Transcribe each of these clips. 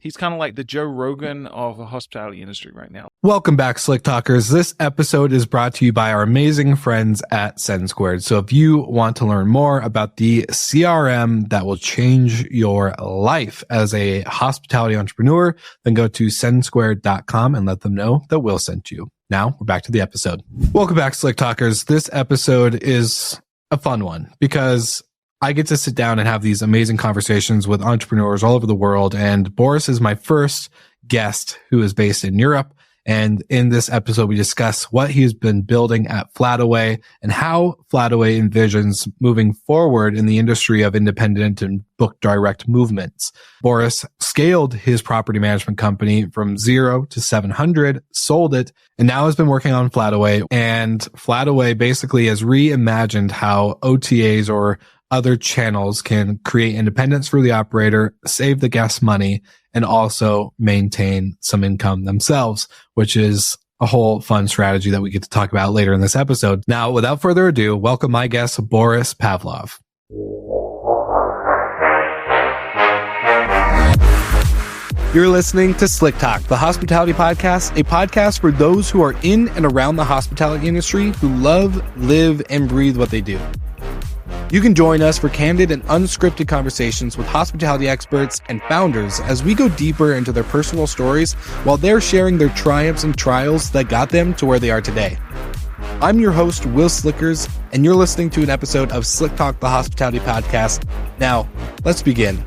He's kind of like the Joe Rogan of the hospitality industry right now. Welcome back, Slick Talkers. This episode is brought to you by our amazing friends at Send Squared. So if you want to learn more about the CRM that will change your life as a hospitality entrepreneur, then go to sendsquared.com and let them know that we'll send you. Now we're back to the episode. Welcome back, Slick Talkers. This episode is a fun one because I get to sit down and have these amazing conversations with entrepreneurs all over the world. And Boris is my first guest who is based in Europe. And in this episode, we discuss what he's been building at Flataway and how Flataway envisions moving forward in the industry of independent and book direct movements. Boris scaled his property management company from 0 to 700, sold it, and now has been working on Flataway. And Flataway basically has reimagined how OTAs or other channels can create independence for the operator, save the guest money, and also maintain some income themselves, which is a whole fun strategy that we get to talk about later in this episode. Now, without further ado, welcome my guest, Boris Pavlov. You're listening to Slick Talk, the hospitality podcast, a podcast for those who are in and around the hospitality industry who love, live, and breathe what they do. You can join us for candid and unscripted conversations with hospitality experts and founders as we go deeper into their personal stories while they're sharing their triumphs and trials that got them to where they are today. I'm your host, Will Slickers, and you're listening to an episode of Slick Talk, the hospitality podcast. Now, let's begin.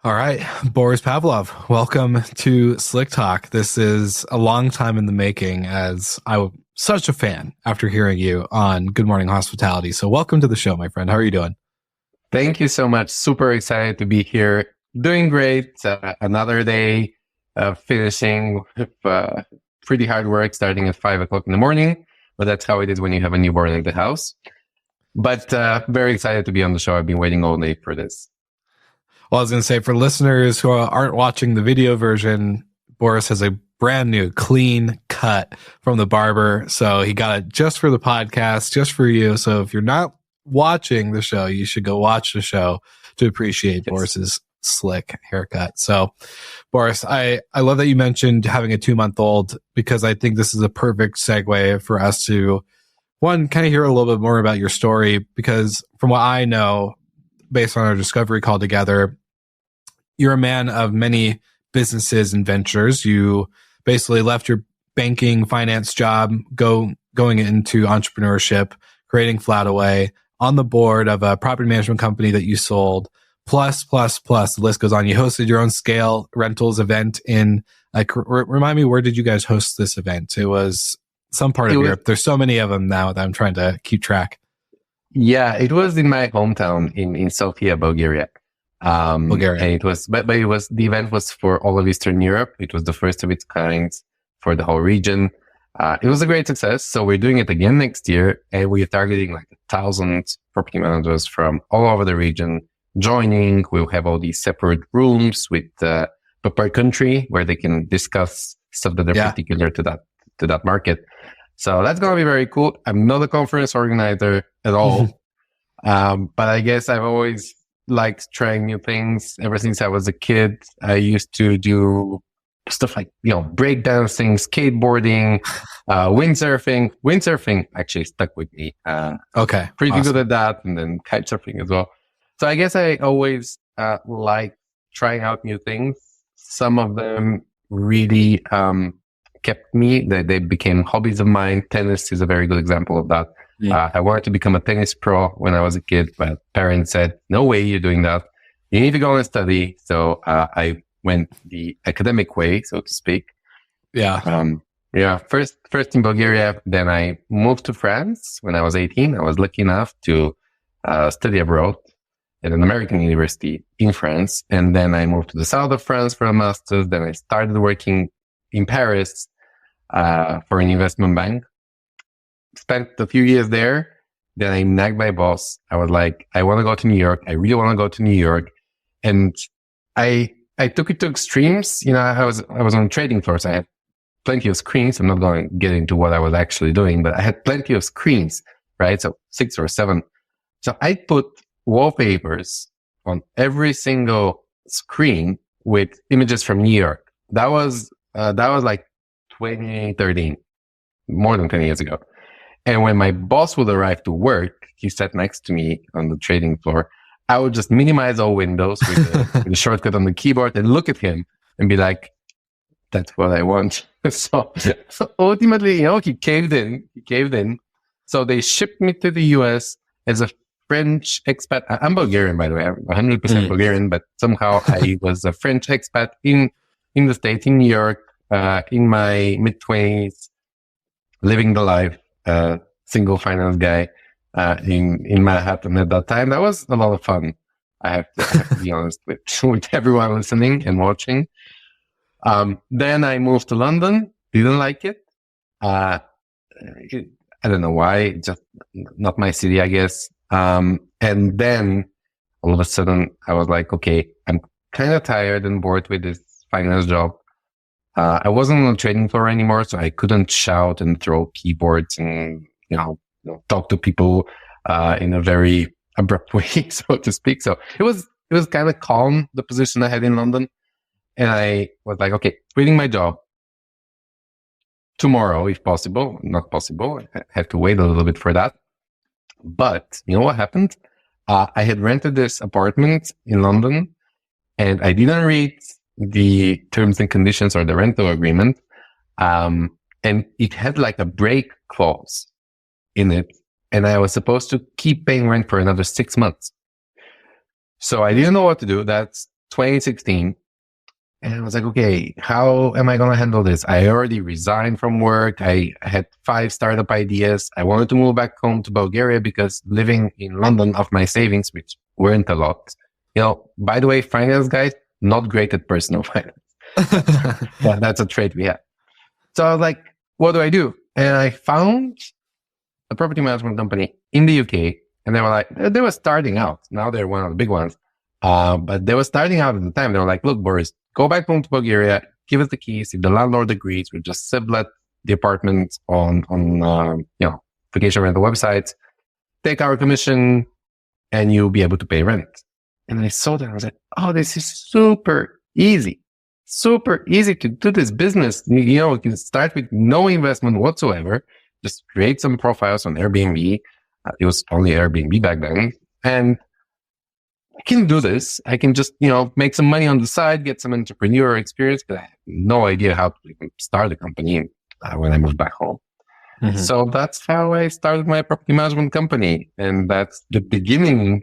All right, Boris Pavlov, welcome to Slick Talk. This is a long time in the making as I'm such a fan after hearing you on Good Morning Hospitality. So welcome to the show, my friend. How are you doing? Thank you so much. Super excited to be here. Doing great. Another day of finishing pretty hard work starting at 5 o'clock in the morning. But that's how it is when you have a newborn in the house. But very excited to be on the show. I've been waiting all day for this. Well, I was going to say, for listeners who aren't watching the video version, Boris has a brand new clean cut from the barber. So he got it just for the podcast, just for you. So if you're not watching the show, you should go watch the show to appreciate Boris's slick haircut. So Boris, I love that you mentioned having a 2-month-old because I think this is a perfect segue for us to, one, kind of hear a little bit more about your story, because from what I know, based on our discovery call together, you're a man of many businesses and ventures. You basically left your banking finance job, going into entrepreneurship, creating Flataway, on the board of a property management company that you sold, plus, the list goes on. You hosted your own scale rentals event in, remind me, where did you guys host this event? It was some part of Europe. There's so many of them now that I'm trying to keep track. Yeah, it was in my hometown in Sofia, Bulgaria. And it was, but the event was for all of Eastern Europe. It was the first of its kind for the whole region. It was a great success. So we're doing it again next year, and we're targeting like 1,000 property managers from all over the region joining. We'll have all these separate rooms with per country where they can discuss stuff that are particular to that market. So that's going to be very cool. I'm not a conference organizer at all. But I guess I've always liked trying new things. Ever since I was a kid, I used to do stuff like, breakdancing, skateboarding, windsurfing. Windsurfing actually stuck with me. Pretty good at that. And then kite surfing as well. So I guess I always like trying out new things. Some of them really kept me. They became hobbies of mine. Tennis is a very good example of that. Yeah. I wanted to become a tennis pro when I was a kid, but parents said, no way you're doing that. You need to go and study. So I went the academic way, so to speak. First in Bulgaria, then I moved to France when I was 18. I was lucky enough to study abroad at an American university in France. And then I moved to the south of France for a master's. Then I started working in Paris for an investment bank. Spent a few years there. Then I nagged my boss. I was like, I want to go to New York. I really want to go to New York. And I took it to extremes. I was on the trading floor. So I had plenty of screens. I'm not going to get into what I was actually doing, but I had plenty of screens, right? So 6 or 7. So I put wallpapers on every single screen with images from New York. That was like 2013, more than 20 years ago. And when my boss would arrive to work, he sat next to me on the trading floor. I would just minimize all windows with the shortcut on the keyboard and look at him and be like, that's what I want. So ultimately, he caved in. So they shipped me to the US as a French expat. I'm Bulgarian, by the way. I'm 100% Bulgarian, but somehow I was a French expat in the States, in New York, in my mid-20s, living the life, single finance guy, in Manhattan at that time. That was a lot of fun. I have to be honest with everyone listening and watching. Then I moved to London. Didn't like it. I don't know why. Just not my city, I guess. And then all of a sudden I was like, okay, I'm kind of tired and bored with this finance job. I wasn't on the trading floor anymore, so I couldn't shout and throw keyboards and, talk to people, in a very abrupt way, so to speak. So it was kind of calm, the position I had in London. And I was like, okay, quitting my job tomorrow, if possible. Not possible. I have to wait a little bit for that. But you know what happened? I had rented this apartment in London and I didn't read the terms and conditions or the rental agreement. And it had like a break clause in it. And I was supposed to keep paying rent for another 6 months. So I didn't know what to do. That's 2016. And I was like, okay, how am I going to handle this? I already resigned from work. I had 5 startup ideas. I wanted to move back home to Bulgaria because living in London off my savings, which weren't a lot. By the way, finance guys, not great at personal finance. But that's a trait we have. So I was like, what do I do? And I found a property management company in the UK. And they were starting out. Now they're one of the big ones. But they were starting out at the time. They were like, look, Boris, go back home to Bulgaria, give us the keys. If the landlord agrees, we'll just sublet the apartment on vacation rental websites, take our commission, and you'll be able to pay rent. And I saw that. I was like, oh, this is super easy to do this business. You can start with no investment whatsoever. Just create some profiles on Airbnb. It was only Airbnb back then. And I can do this. I can just, make some money on the side, get some entrepreneur experience, but I had no idea how to even start a company when I moved back home. Mm-hmm. So that's how I started my property management company. And that's the beginning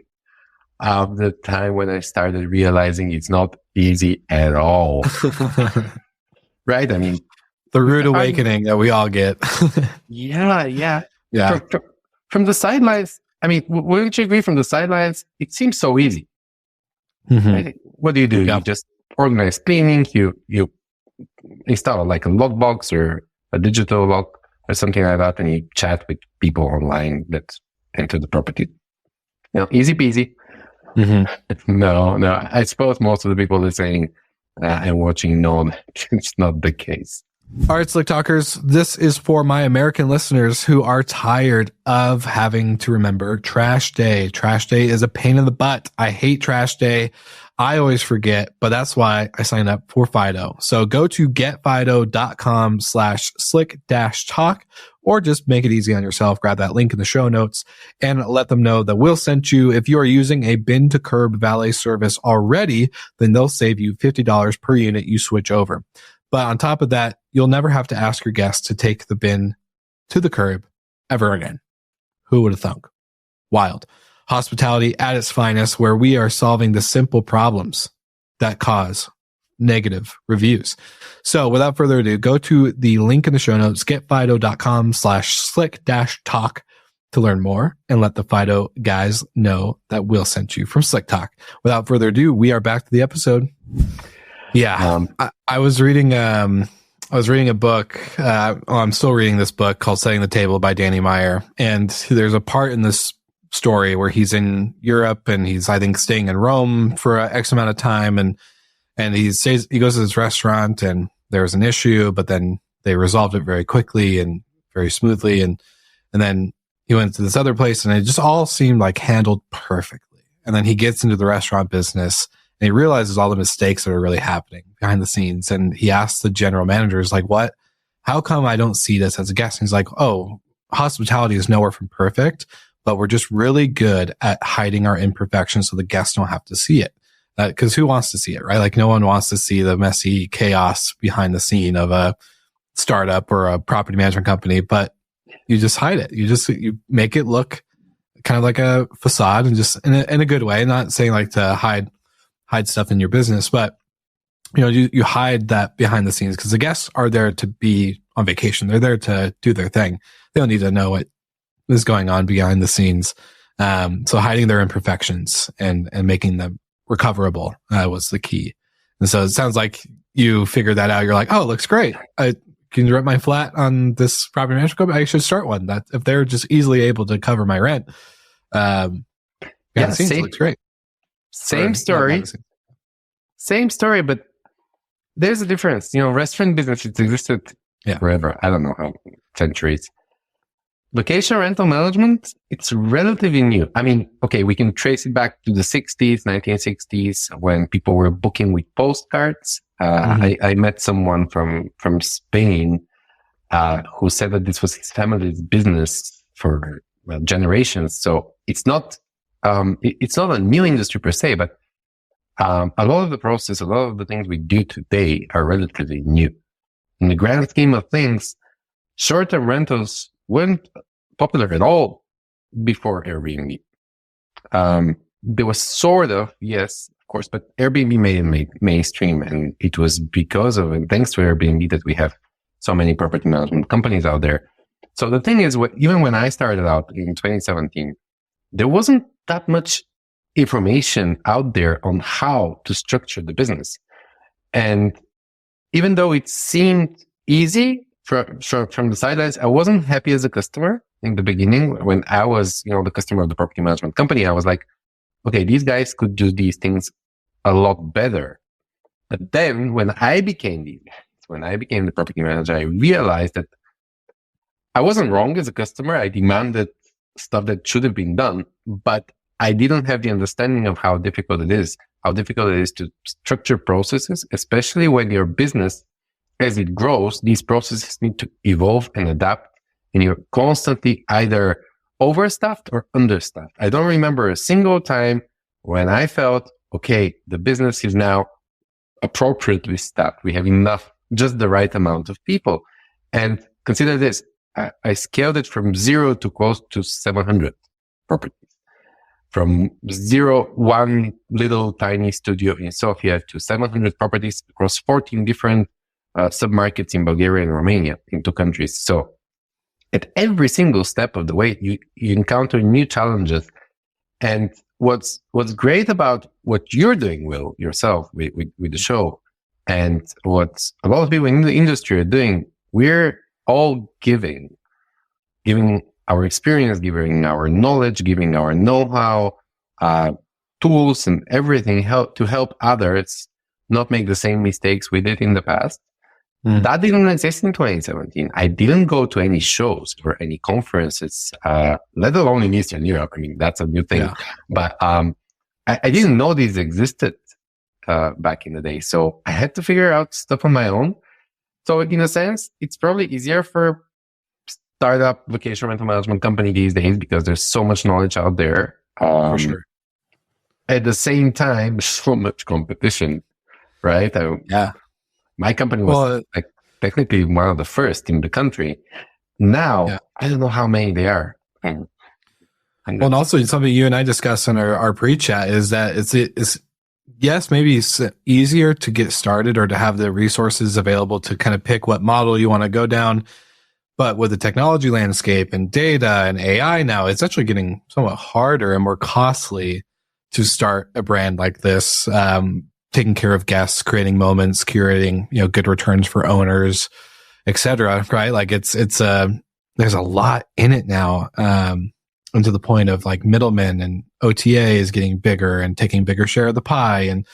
of the time when I started realizing it's not easy at all. Right? I mean, the rude awakening that we all get. Yeah. From the sidelines, I mean, wouldn't you agree from the sidelines? It seems so easy. Mm-hmm. Right? What do? Yeah. You just organize cleaning, you install like a lockbox or a digital lock or something like that, and you chat with people online that enter the property. Easy peasy. Mm-hmm. No. I suppose most of the people listening and watching know that it's not the case. All right, Slick Talkers, this is for my American listeners who are tired of having to remember Trash Day. Trash Day is a pain in the butt. I hate Trash Day. I always forget, but that's why I signed up for Fido. So go to getfido.com/slick-talk or just make it easy on yourself. Grab that link in the show notes and let them know that we'll send you. If you are using a bin to curb valet service already, then they'll save you $50 per unit you switch over. But on top of that, you'll never have to ask your guests to take the bin to the curb ever again. Who would have thunk? Wild. Hospitality at its finest, where we are solving the simple problems that cause negative reviews. So without further ado, go to the link in the show notes, getfido.com/slick-talk to learn more and let the Fido guys know that we'll send you from Slick Talk. Without further ado, we are back to the episode. Yeah. I was reading a book. I'm still reading this book called Setting the Table by Danny Meyer. And there's a part in this story where he's in Europe and he's, I think, staying in Rome for X amount of time. And he goes to this restaurant and there's an issue, but then they resolved it very quickly and very smoothly. And then he went to this other place and it just all seemed like handled perfectly. And then he gets into the restaurant business and he realizes all the mistakes that are really happening behind the scenes. And he asks the general managers, like, how come I don't see this as a guest? And he's like, oh, hospitality is nowhere from perfect, but we're just really good at hiding our imperfections so the guests don't have to see it. Because who wants to see it, right? Like no one wants to see the messy chaos behind the scene of a startup or a property management company, but you just hide it. You make it look kind of like a facade and just in a good way. Not saying like to hide stuff in your business, but you hide that behind the scenes because the guests are there to be on vacation. They're there to do their thing. They don't need to know what is going on behind the scenes. So hiding their imperfections and making them recoverable was the key. And so it sounds like you figured that out. You're like, oh, it looks great. Can you rent my flat on this property management company? I should start one. That if they're just easily able to cover my rent. It looks great. Same story, but there's a difference. Restaurant business, it's existed forever. I don't know how centuries. Vacation rental management, it's relatively new. I mean, okay, we can trace it back to the 60s, 1960s, when people were booking with postcards. I met someone from Spain who said that this was his family's business for generations. So it's not a new industry per se, but a lot of the process, a lot of the things we do today are relatively new. In the grand scheme of things, short-term rentals weren't popular at all before Airbnb. There was sort of, yes, of course, but Airbnb made mainstream, and it was because of and thanks to Airbnb that we have so many property management companies out there. So the thing is, even when I started out in 2017, there wasn't that much information out there on how to structure the business. And even though it seemed easy from the sidelines, I wasn't happy as a customer in the beginning. When I was, the customer of the property management company, I was like, okay, these guys could do these things a lot better. But then when I became the property manager, I realized that I wasn't wrong as a customer. I demanded stuff that should have been done, but I didn't have the understanding of how difficult it is to structure processes, especially when your business, as it grows, these processes need to evolve and adapt, and you're constantly either overstaffed or understaffed. I don't remember a single time when I felt, okay, the business is now appropriately staffed. We have enough, just the right amount of people. And consider this, I scaled it from 0 to close to 700 properties. From one little tiny studio in Sofia to 700 properties across 14 different submarkets in Bulgaria and Romania, in 2 countries. So at every single step of the way, you encounter new challenges. And what's great about what you're doing, Will, yourself with the show, and what a lot of people in the industry are doing, we're all giving our experience, giving our knowledge, giving our know-how, tools and everything to help others not make the same mistakes we did in the past. That didn't exist in 2017. I didn't go to any shows or any conferences, let alone in Eastern Europe. I mean, that's a new thing. Yeah. But I didn't know these existed back in the day. So I had to figure out stuff on my own. So in a sense, it's probably easier for startup vacation rental management company these days because there's so much knowledge out there. For sure. At the same time, so much competition, right? Yeah. My company was technically one of the first in the country. Now, I don't know how many they are. And also something you and I discussed in our pre-chat is that it's yes, maybe it's easier to get started or to have the resources available to kind of pick what model you want to go down. But with the technology landscape and data and AI now, it's actually getting somewhat harder and more costly to start a brand like this, taking care of guests, creating moments, curating, good returns for owners, etc. Right? Like there's a lot in it now, and to the point of like middlemen and OTAs getting bigger and taking bigger share of the pie. And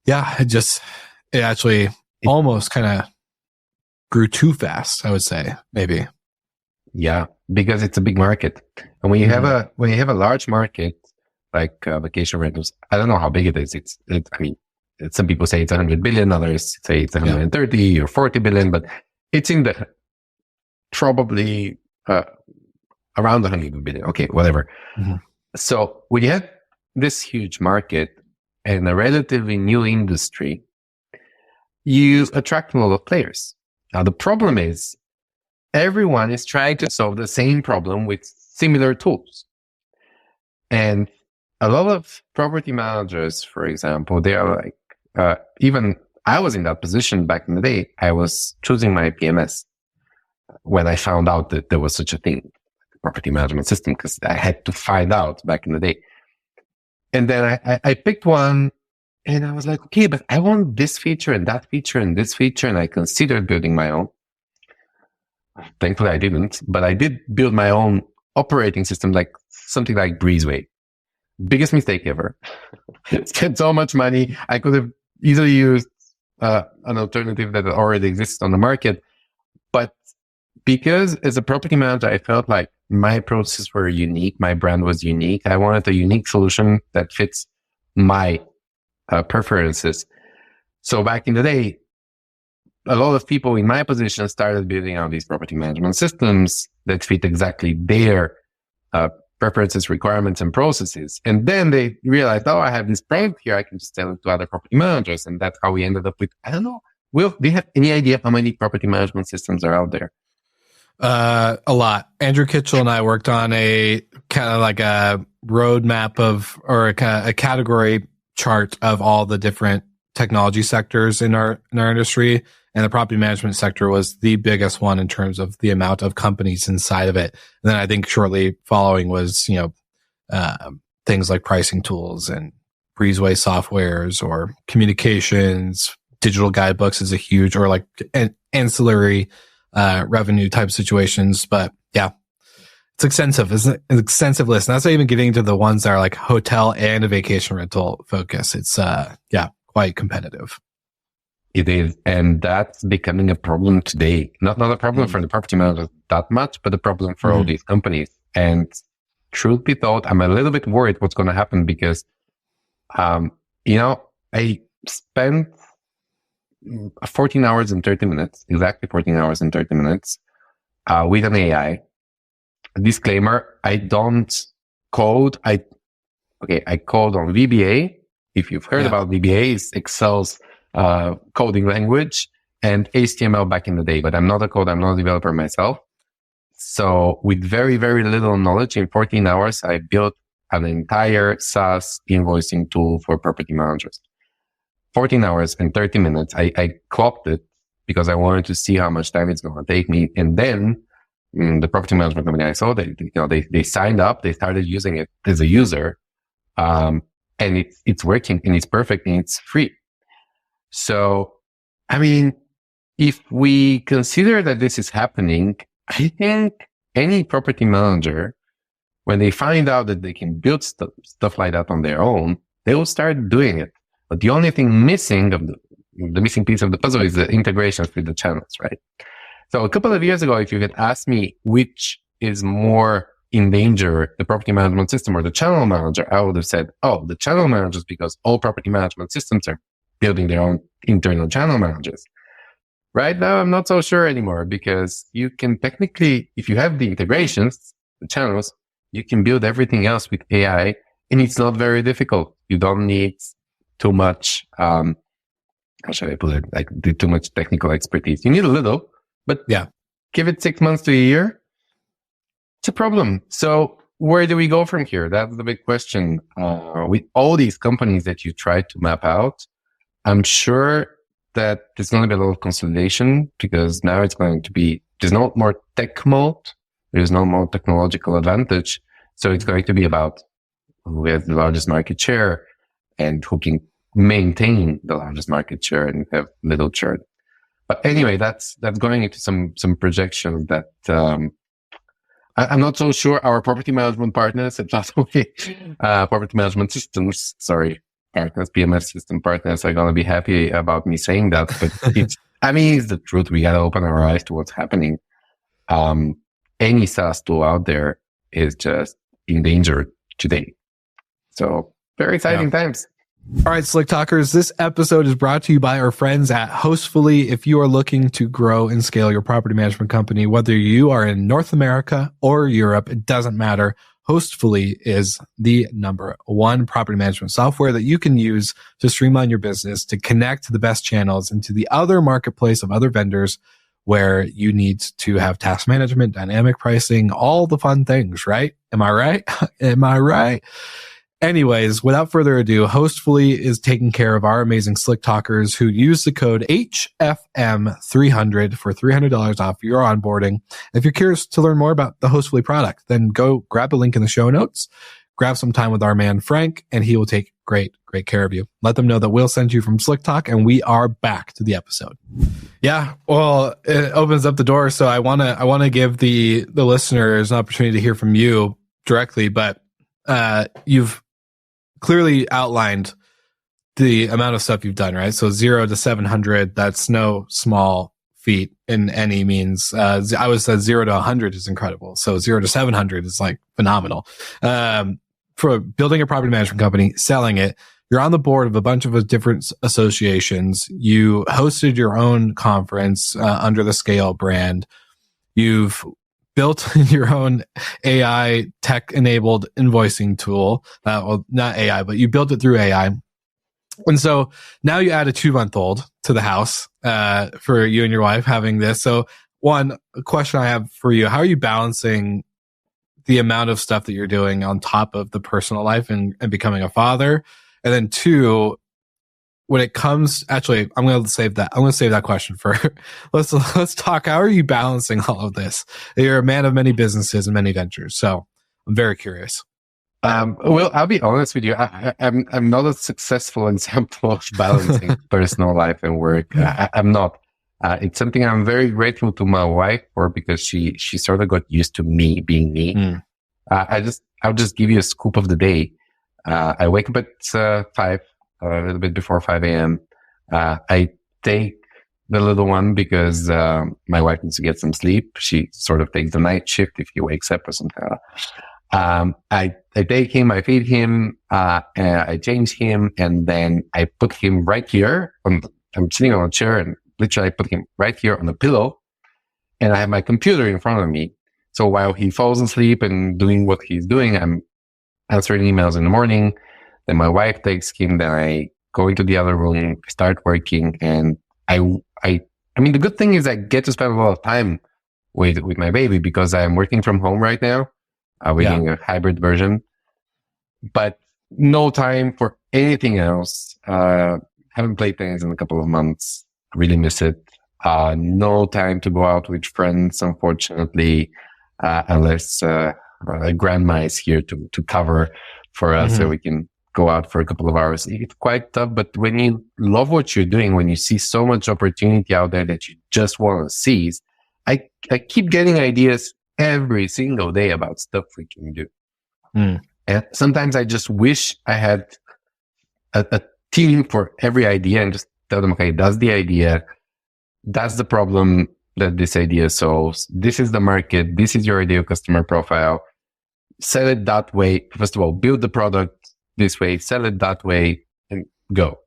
it actually almost kind of grew too fast, I would say, maybe. Yeah, because it's a big market. And when you have a large market, like vacation rentals, I don't know how big it is. Some people say it's 100 billion, others say it's 130 or 40 billion, but it's in the probably around 100 billion. Okay, whatever. Mm-hmm. So when you have this huge market and a relatively new industry, you attract a lot of players. Now, the problem is everyone is trying to solve the same problem with similar tools. And a lot of property managers, for example, they are like, even I was in that position back in the day. I was choosing my PMS when I found out that there was such a thing, property management system, because I had to find out back in the day. And then I picked one and I was like, okay, but I want this feature and that feature and this feature. And I considered building my own. Thankfully, I didn't, but I did build my own operating system, like something like Breezeway. Biggest mistake ever. Spent so much money. I could have easily used an alternative that already exists on the market. But because as a property manager, I felt like my processes were unique. My brand was unique. I wanted a unique solution that fits my preferences. So back in the day, a lot of people in my position started building out these property management systems that fit exactly their preferences, requirements, and processes. And then they realized, oh, I have this product here. I can just sell it to other property managers. And that's how we ended up with, I don't know. Will, do you have any idea how many property management systems are out there? A lot. Andrew Kitchell and I worked on a kind of like a roadmap or a category chart of all the different technology sectors in our industry. And the property management sector was the biggest one in terms of the amount of companies inside of it. And then I think shortly following was, things like pricing tools and Breezeway softwares or communications, digital guidebooks is a huge, or like ancillary revenue type situations. But yeah, it's extensive. It's an extensive list. And that's not even getting into the ones that are like hotel and a vacation rental focus. It's quite competitive. It is, and that's becoming a problem today. Not a problem for the property managers that much, but a problem for all these companies. And truth be told, I'm a little bit worried what's going to happen because, I spent 14 hours and 30 minutes, exactly 14 hours and 30 minutes, with an AI. Disclaimer, I don't code. I code on VBA. If you've heard about VBA, it's Excel's coding language, and HTML back in the day, but I'm not a coder, I'm not a developer myself. So with very, very little knowledge, in 14 hours, I built an entire SaaS invoicing tool for property managers. 14 hours and 30 minutes. I clocked it because I wanted to see how much time it's going to take me. And then the property management company I saw, they signed up, they started using it as a user. And it's working and it's perfect and it's free. So, I mean, if we consider that this is happening, I think any property manager, when they find out that they can build stuff like that on their own, they will start doing it. But the only thing missing the missing piece of the puzzle is the integrations with the channels, right? So a couple of years ago, if you had asked me which is more in danger, the property management system or the channel manager, I would have said, the channel managers, because all property management systems are building their own internal channel managers. Right now, I'm not so sure anymore because you can technically, if you have the integrations, the channels, you can build everything else with AI and it's not very difficult. You don't need too much, how should I put it? Like too much technical expertise. You need a little, but give it 6 months to a year. It's a problem. So where do we go from here? That's the big question. With all these companies that you try to map out, I'm sure that there's going to be a lot of consolidation because now it's going to be, there's no more tech moat. There's no more technological advantage. So it's going to be about who has the largest market share and who can maintain the largest market share and have little churn. But anyway, that's going into some projections that, I'm not so sure our property management partners at property management systems, partners, PMS system partners are going to be happy about me saying that, but I mean, it's the truth. We got to open our eyes to what's happening. Any SaaS tool out there is just in danger today. So very exciting times. All right, Slick Talkers, this episode is brought to you by our friends at Hostfully. If you are looking to grow and scale your property management company, whether you are in North America or Europe, it doesn't matter. Hostfully is the #1 property management software that you can use to streamline your business, to connect to the best channels and to the other marketplace of other vendors where you need to have task management, dynamic pricing, all the fun things, right? Am I right? Am I right? Anyways, without further ado, Hostfully is taking care of our amazing Slick Talkers who use the code HFM300 for $300 off your onboarding. If you're curious to learn more about the Hostfully product, then go grab a link in the show notes, grab some time with our man Frank, and he will take great care of you. Let them know that we'll send you from Slick Talk, and we are back to the episode. Yeah, well, it opens up the door, so I want to give the listeners an opportunity to hear from you directly, but you've clearly outlined the amount of stuff you've done, right? So 0 to 700, that's no small feat in any means. I would say 0 to 100 is incredible. So 0 to 700 is like phenomenal. For building a property management company, selling it, you're on the board of a bunch of different associations. You hosted your own conference under the Scale brand. You've built your own AI tech-enabled invoicing tool. Well, not AI, but you built it through AI. And so now you add a 2-month-old to the house for you and your wife having this. So one question I have for you, how are you balancing the amount of stuff that you're doing on top of the personal life and becoming a father? And then 2, when it comes, actually, I'm going to save that question for, let's talk. How are you balancing all of this? You're a man of many businesses and many ventures. So I'm very curious. Well, I'll be honest with you. I'm not a successful example of balancing personal life and work. I'm not. It's something I'm very grateful to my wife for, because she sort of got used to me being me. I'll just give you a scoop of the day. I wake up at 5. A little bit before 5 a.m. I take the little one because my wife needs to get some sleep. She sort of takes the night shift if he wakes up or something like that. I take him, I feed him, and I change him, and then I put him right here. I'm sitting on a chair, and literally I put him right here on the pillow, and I have my computer in front of me. So while he falls asleep and doing what he's doing, I'm answering emails in the morning. Then my wife takes him, then I go into the other room, start working, and I mean, the good thing is I get to spend a lot of time with my baby, because I'm working from home right now. We're doing a hybrid version, but no time for anything else. Haven't played tennis in a couple of months. Really miss it. No time to go out with friends, unfortunately, unless grandma is here to cover for us, so we can go out for a couple of hours. It's quite tough, but when you love what you're doing, when you see so much opportunity out there that you just want to seize, I keep getting ideas every single day about stuff we can do. And sometimes I just wish I had a team for every idea and just tell them, okay, that's the idea. That's the problem that this idea solves. This is the market. This is your ideal customer profile. Sell it that way. First of all, build the product this way, sell it that way, and go.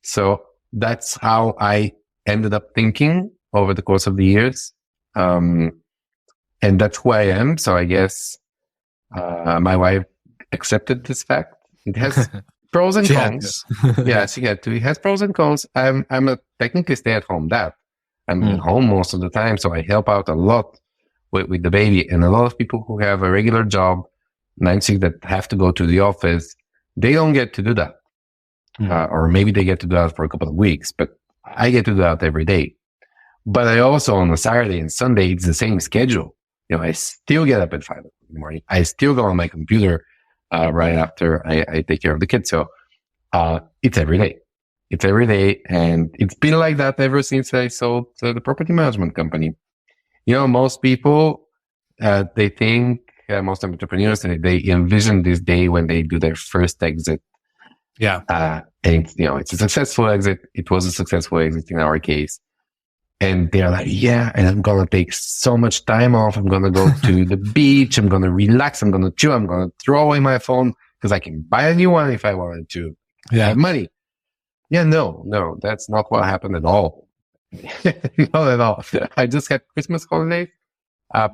So that's how I ended up thinking over the course of the years. And that's who I am. So I guess my wife accepted this fact. It has pros and cons. Yeah, she had to. It has pros and cons. I'm a technically stay-at-home dad. I'm at home most of the time, so I help out a lot with the baby. And a lot of people who have a regular job, 9 to 6, that have to go to the office, they don't get to do that. Or maybe they get to do that for a couple of weeks, but I get to do that every day. But I also, on a Saturday and Sunday, it's the same schedule. You know, I still get up at 5 in the morning. I still go on my computer right after I take care of the kids. So it's every day. It's every day. And it's been like that ever since I sold the property management company. You know, most people, they think, most entrepreneurs, they envision this day when they do their first exit. Yeah. And it's, you know, it's a successful exit. It was a successful exit in our case. And they're like, yeah, and I'm going to take so much time off. I'm going to go to the beach. I'm going to relax. I'm going to chill. I'm going to throw away my phone because I can buy a new one if I wanted to. I have money. Yeah, no, that's not what happened at all. Not at all. I just had Christmas holidays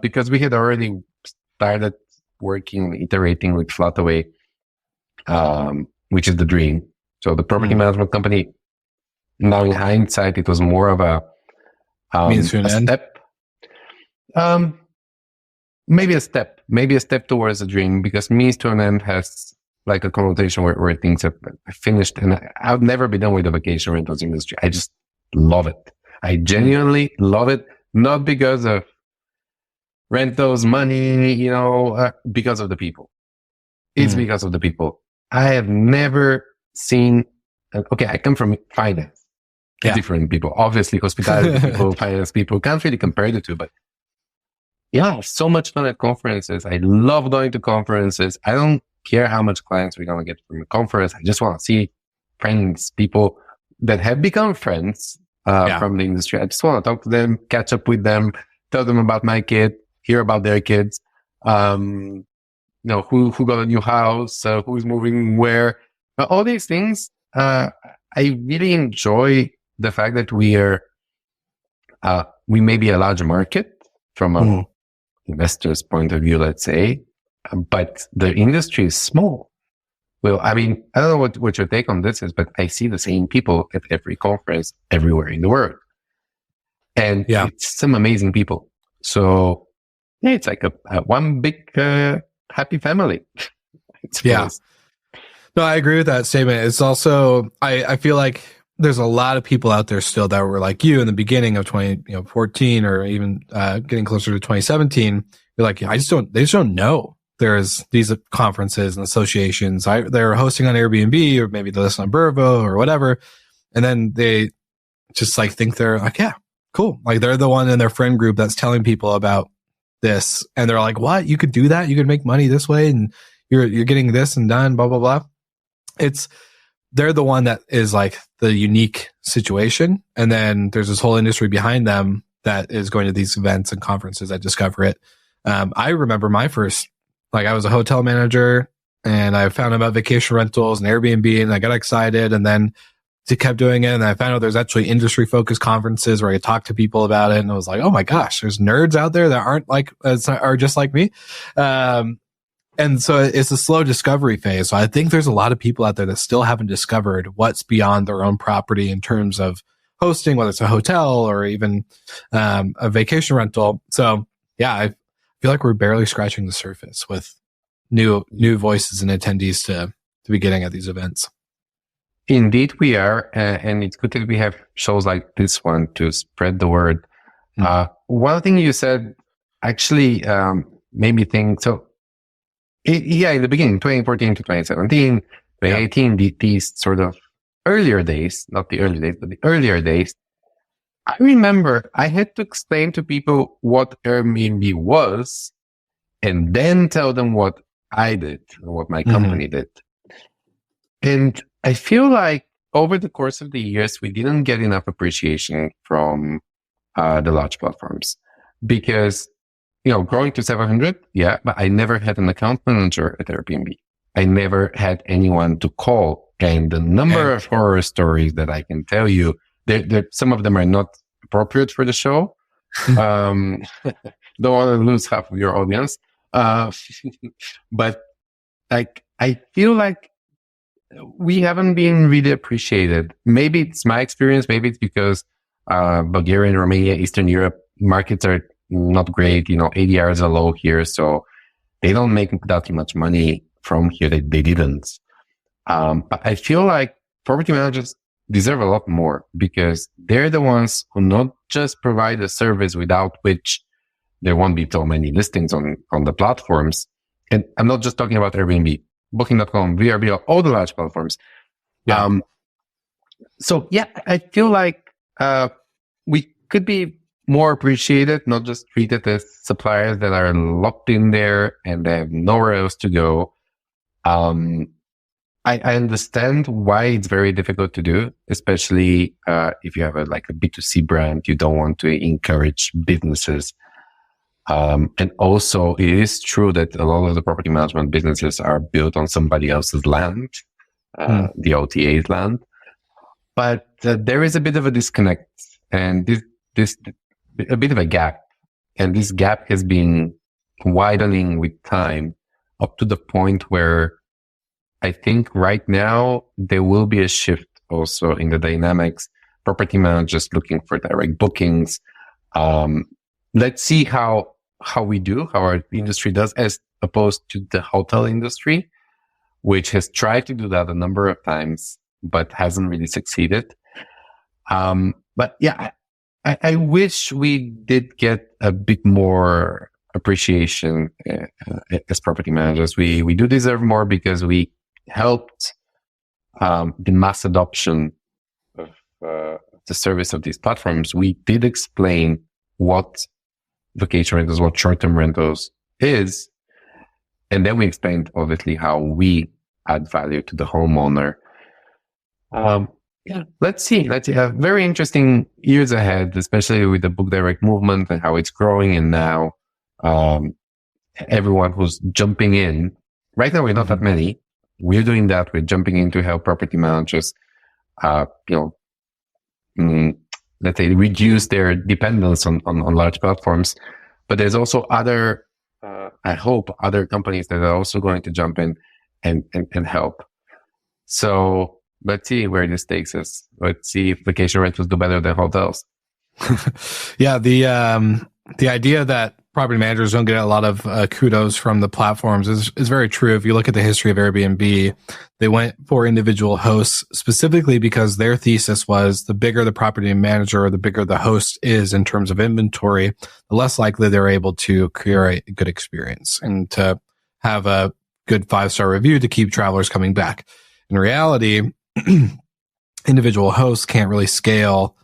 because we had already started iterating with Flataway, which is the dream. So the property management company, now in hindsight, it was more of a step. Maybe a step towards a dream, because means to an end has like a connotation where things are finished. And I've never been done with the vacation rentals industry. I just love it. I genuinely love it. Not because of rentals, money, because of the people. It's because of the people. I have never seen, I come from finance. Different people, obviously, hospitality people, finance people, can't really compare the two, but so much fun at conferences. I love going to conferences. I don't care how much clients we're going to get from the conference. I just want to see friends, people that have become friends from the industry. I just want to talk to them, catch up with them, tell them about my kid, hear about their kids, who got a new house, who's moving where, all these things. I really enjoy the fact that we may be a large market from an investor's point of view, let's say, but the industry is small. Well, I mean, I don't know what your take on this is, but I see the same people at every conference everywhere in the world. And it's some amazing people. So it's like a one big happy family. Yeah. No, I agree with that statement. It's also, I feel like there's a lot of people out there still that were like you in the beginning of 2014 or even getting closer to 2017. You're like, they just don't know there's these conferences and associations. They're hosting on Airbnb, or maybe they listen on Burvo or whatever. And then they just like think they're like, yeah, cool. Like they're the one in their friend group that's telling people about this. And they're like, what? You could do that? You could make money this way, and you're getting this and done, blah, blah, blah. They're the one that is like the unique situation. And then there's this whole industry behind them that is going to these events and conferences that discover it. I remember my first, I was a hotel manager and I found out about vacation rentals and Airbnb, and I got excited, and then kept doing it. And I found out there's actually industry focused conferences where I could talk to people about it. And I was like, oh my gosh, there's nerds out there that are just like me. And so it's a slow discovery phase. So I think there's a lot of people out there that still haven't discovered what's beyond their own property in terms of hosting, whether it's a hotel or even a vacation rental. So yeah, I feel like we're barely scratching the surface with new voices and attendees to be getting at these events. Indeed, we are. And it's good that we have shows like this one to spread the word. One thing you said actually made me think, so in the beginning, 2014 to 2017, 2018, these sort of earlier days, not the early days, but the earlier days, I remember I had to explain to people what Airbnb was and then tell them what I did, or what my company did. And I feel like over the course of the years, we didn't get enough appreciation from the large platforms, because growing to 700, but I never had an account manager at Airbnb. I never had anyone to call. And the number of horror stories that I can tell you, some of them are not appropriate for the show. Don't want to lose half of your audience. But I feel like we haven't been really appreciated. Maybe it's my experience. Maybe it's because Bulgaria and Romania, Eastern Europe markets are not great. ADRs are low here, so they don't make that much money from here. They didn't. But I feel like property managers deserve a lot more, because they're the ones who not just provide a service without which there won't be so many listings on the platforms. And I'm not just talking about Airbnb, Booking.com, VRBO, all the large platforms. I feel like we could be more appreciated, not just treated as suppliers that are locked in there and they have nowhere else to go. I understand why it's very difficult to do, especially if you have a B2C brand. You don't want to encourage businesses. And also, it is true that a lot of the property management businesses are built on somebody else's land, the OTA's land. But there is a bit of a disconnect and a bit of a gap. And this gap has been widening with time up to the point where I think right now there will be a shift also in the dynamics. Property managers looking for direct bookings. Let's see how we do, how our industry does, as opposed to the hotel industry, which has tried to do that a number of times, but hasn't really succeeded. But yeah, I wish we did get a bit more appreciation as property managers. We do deserve more because we helped the mass adoption of the service of these platforms. We did explain what vacation rentals, what short-term rentals is, and then we explained obviously how we add value to the homeowner. Let's see. Have very interesting years ahead, especially with the Book Direct movement and how it's growing. And now, everyone who's jumping in right now, we're not that many. We're doing that. We're jumping in to help property managers, let's say reduce their dependence on large platforms. But there's also other, I hope other companies that are also going to jump in and help. So let's see where this takes us. Let's see if vacation rentals do better than hotels. Yeah. The idea that property managers don't get a lot of kudos from the platforms is very true. If you look at the history of Airbnb, they went for individual hosts specifically because their thesis was the bigger the property manager or the bigger the host is in terms of inventory, the less likely they're able to curate a good experience and to have a good 5-star review to keep travelers coming back. In reality, individual hosts can't really scale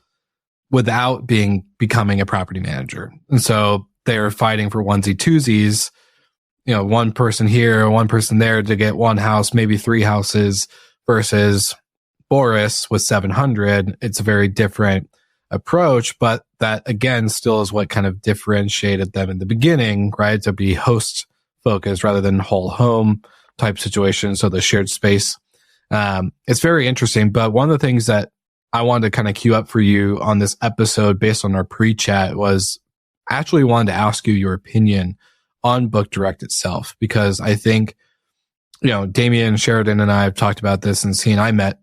without becoming a property manager. And so they're fighting for onesie twosies, one person here, one person there to get one house, maybe 3 houses, versus Boris with 700. It's a very different approach, but that again still is what kind of differentiated them in the beginning, right? To be host focused rather than whole home type situation. So the shared space. It's very interesting, but one of the things that I wanted to kind of queue up for you on this episode based on our pre-chat was actually wanted to ask you your opinion on Book Direct itself, because I think, Damien Sheridan and I have talked about this, and he and I met,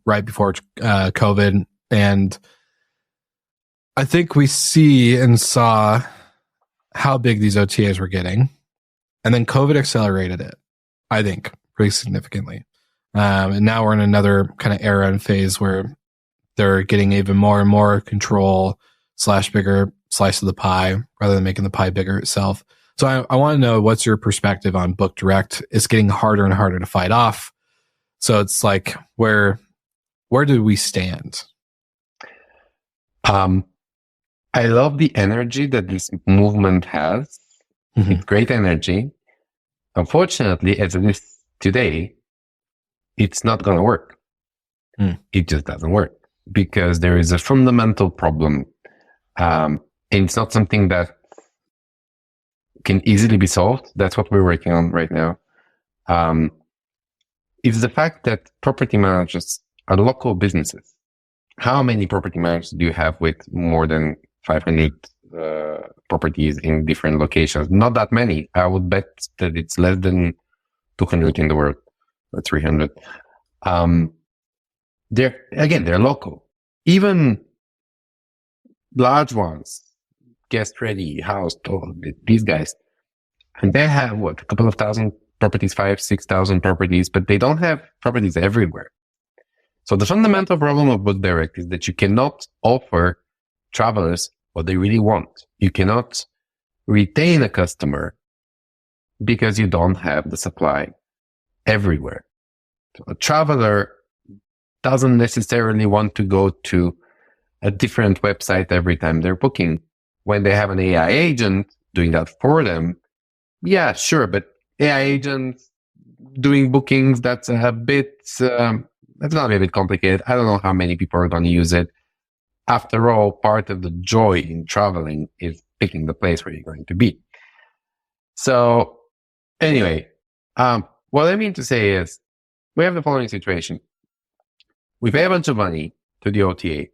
right before COVID. And I think we see and saw how big these OTAs were getting. And then COVID accelerated it, I think, pretty significantly. And now we're in another kind of era and phase where they're getting even more and more control / bigger slice of the pie rather than making the pie bigger itself. So I want to know, what's your perspective on Book Direct? It's getting harder and harder to fight off. So it's like, where do we stand? I love the energy that this movement has. Mm-hmm. It's great energy. Unfortunately, as it is today, it's not going to work. It just doesn't work because there is a fundamental problem. And it's not something that can easily be solved. That's what we're working on right now. It's the fact that property managers are local businesses. How many property managers do you have with more than 500 properties in different locations? Not that many. I would bet that it's less than 200 in the world, or 300. They're local. Even large ones, Guest Ready, House, these guys, and they have a couple of thousand properties, 5,000-6,000 properties, but they don't have properties everywhere. So the fundamental problem of Book Direct is that you cannot offer travelers what they really want. You cannot retain a customer because you don't have the supply everywhere. So a traveler doesn't necessarily want to go to a different website every time they're booking. When they have an AI agent doing that for them, yeah, sure, but AI agents doing bookings, that's a bit it's going to be a bit complicated. I don't know how many people are going to use it. After all, part of the joy in traveling is picking the place where you're going to be. So anyway, what I mean to say is we have the following situation. We pay a bunch of money to the OTA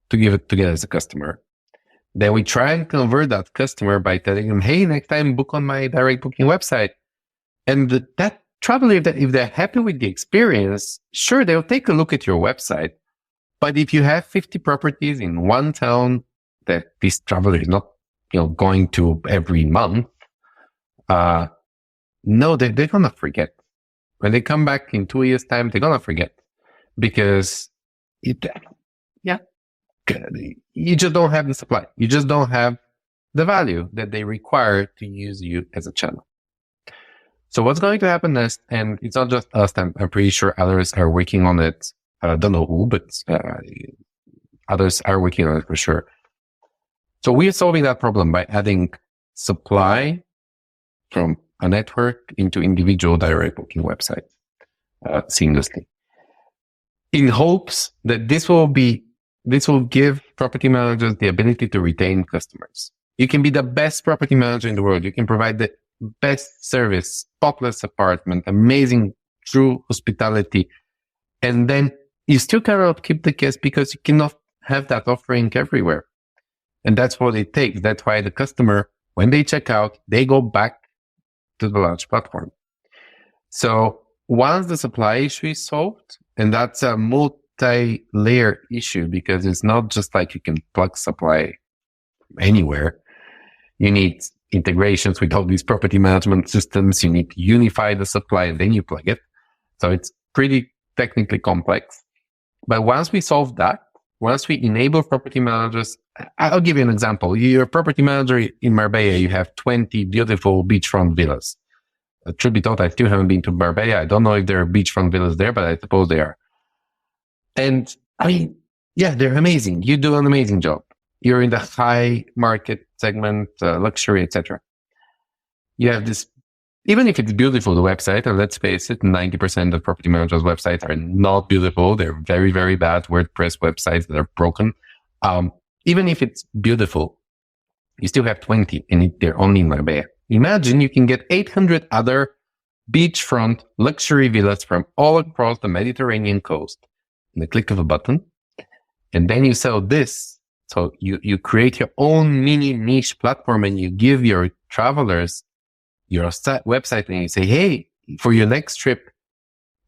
to give it to get as a customer. Then we try and convert that customer by telling them, hey, next time book on my direct booking website. And that traveler, if they're happy with the experience, sure, they'll take a look at your website. But if you have 50 properties in one town that this traveler is not, going to every month, no, they're going to forget. When they come back in 2 years' time, they're going to forget because you just don't have the supply. You just don't have the value that they require to use you as a channel. So what's going to happen next, and it's not just us, I'm pretty sure others are working on it. I don't know who, but others are working on it for sure. So we are solving that problem by adding supply from a network into individual direct booking websites seamlessly, in hopes that this will give property managers the ability to retain customers. You can be the best property manager in the world. You can provide the best service, spotless apartment, amazing, true hospitality, and then you still cannot keep the guests because you cannot have that offering everywhere. And that's what it takes. That's why the customer, when they check out, they go back to the large platform. So once the supply issue is solved, and that's a multi-layer issue because it's not just like you can plug supply anywhere. You need integrations with all these property management systems. You need to unify the supply and then you plug it. So it's pretty technically complex. But once we solve that, once we enable property managers, I'll give you an example. You're a property manager in Marbella. You have 20 beautiful beachfront villas. Truth be told, I still haven't been to Marbella. I don't know if there are beachfront villas there, but I suppose they are. And I mean, yeah, they're amazing. You do an amazing job. You're in the high market segment, luxury, etc. You have this, even if it's beautiful, the website, and let's face it, 90% of property managers' websites are not beautiful. They're very, very bad WordPress websites that are broken. Even if it's beautiful, you still have 20 and they're only in Marbella. Imagine you can get 800 other beachfront luxury villas from all across the Mediterranean coast in the click of a button. And then you sell this. So you create your own mini niche platform and you give your travelers your website and you say, hey, for your next trip,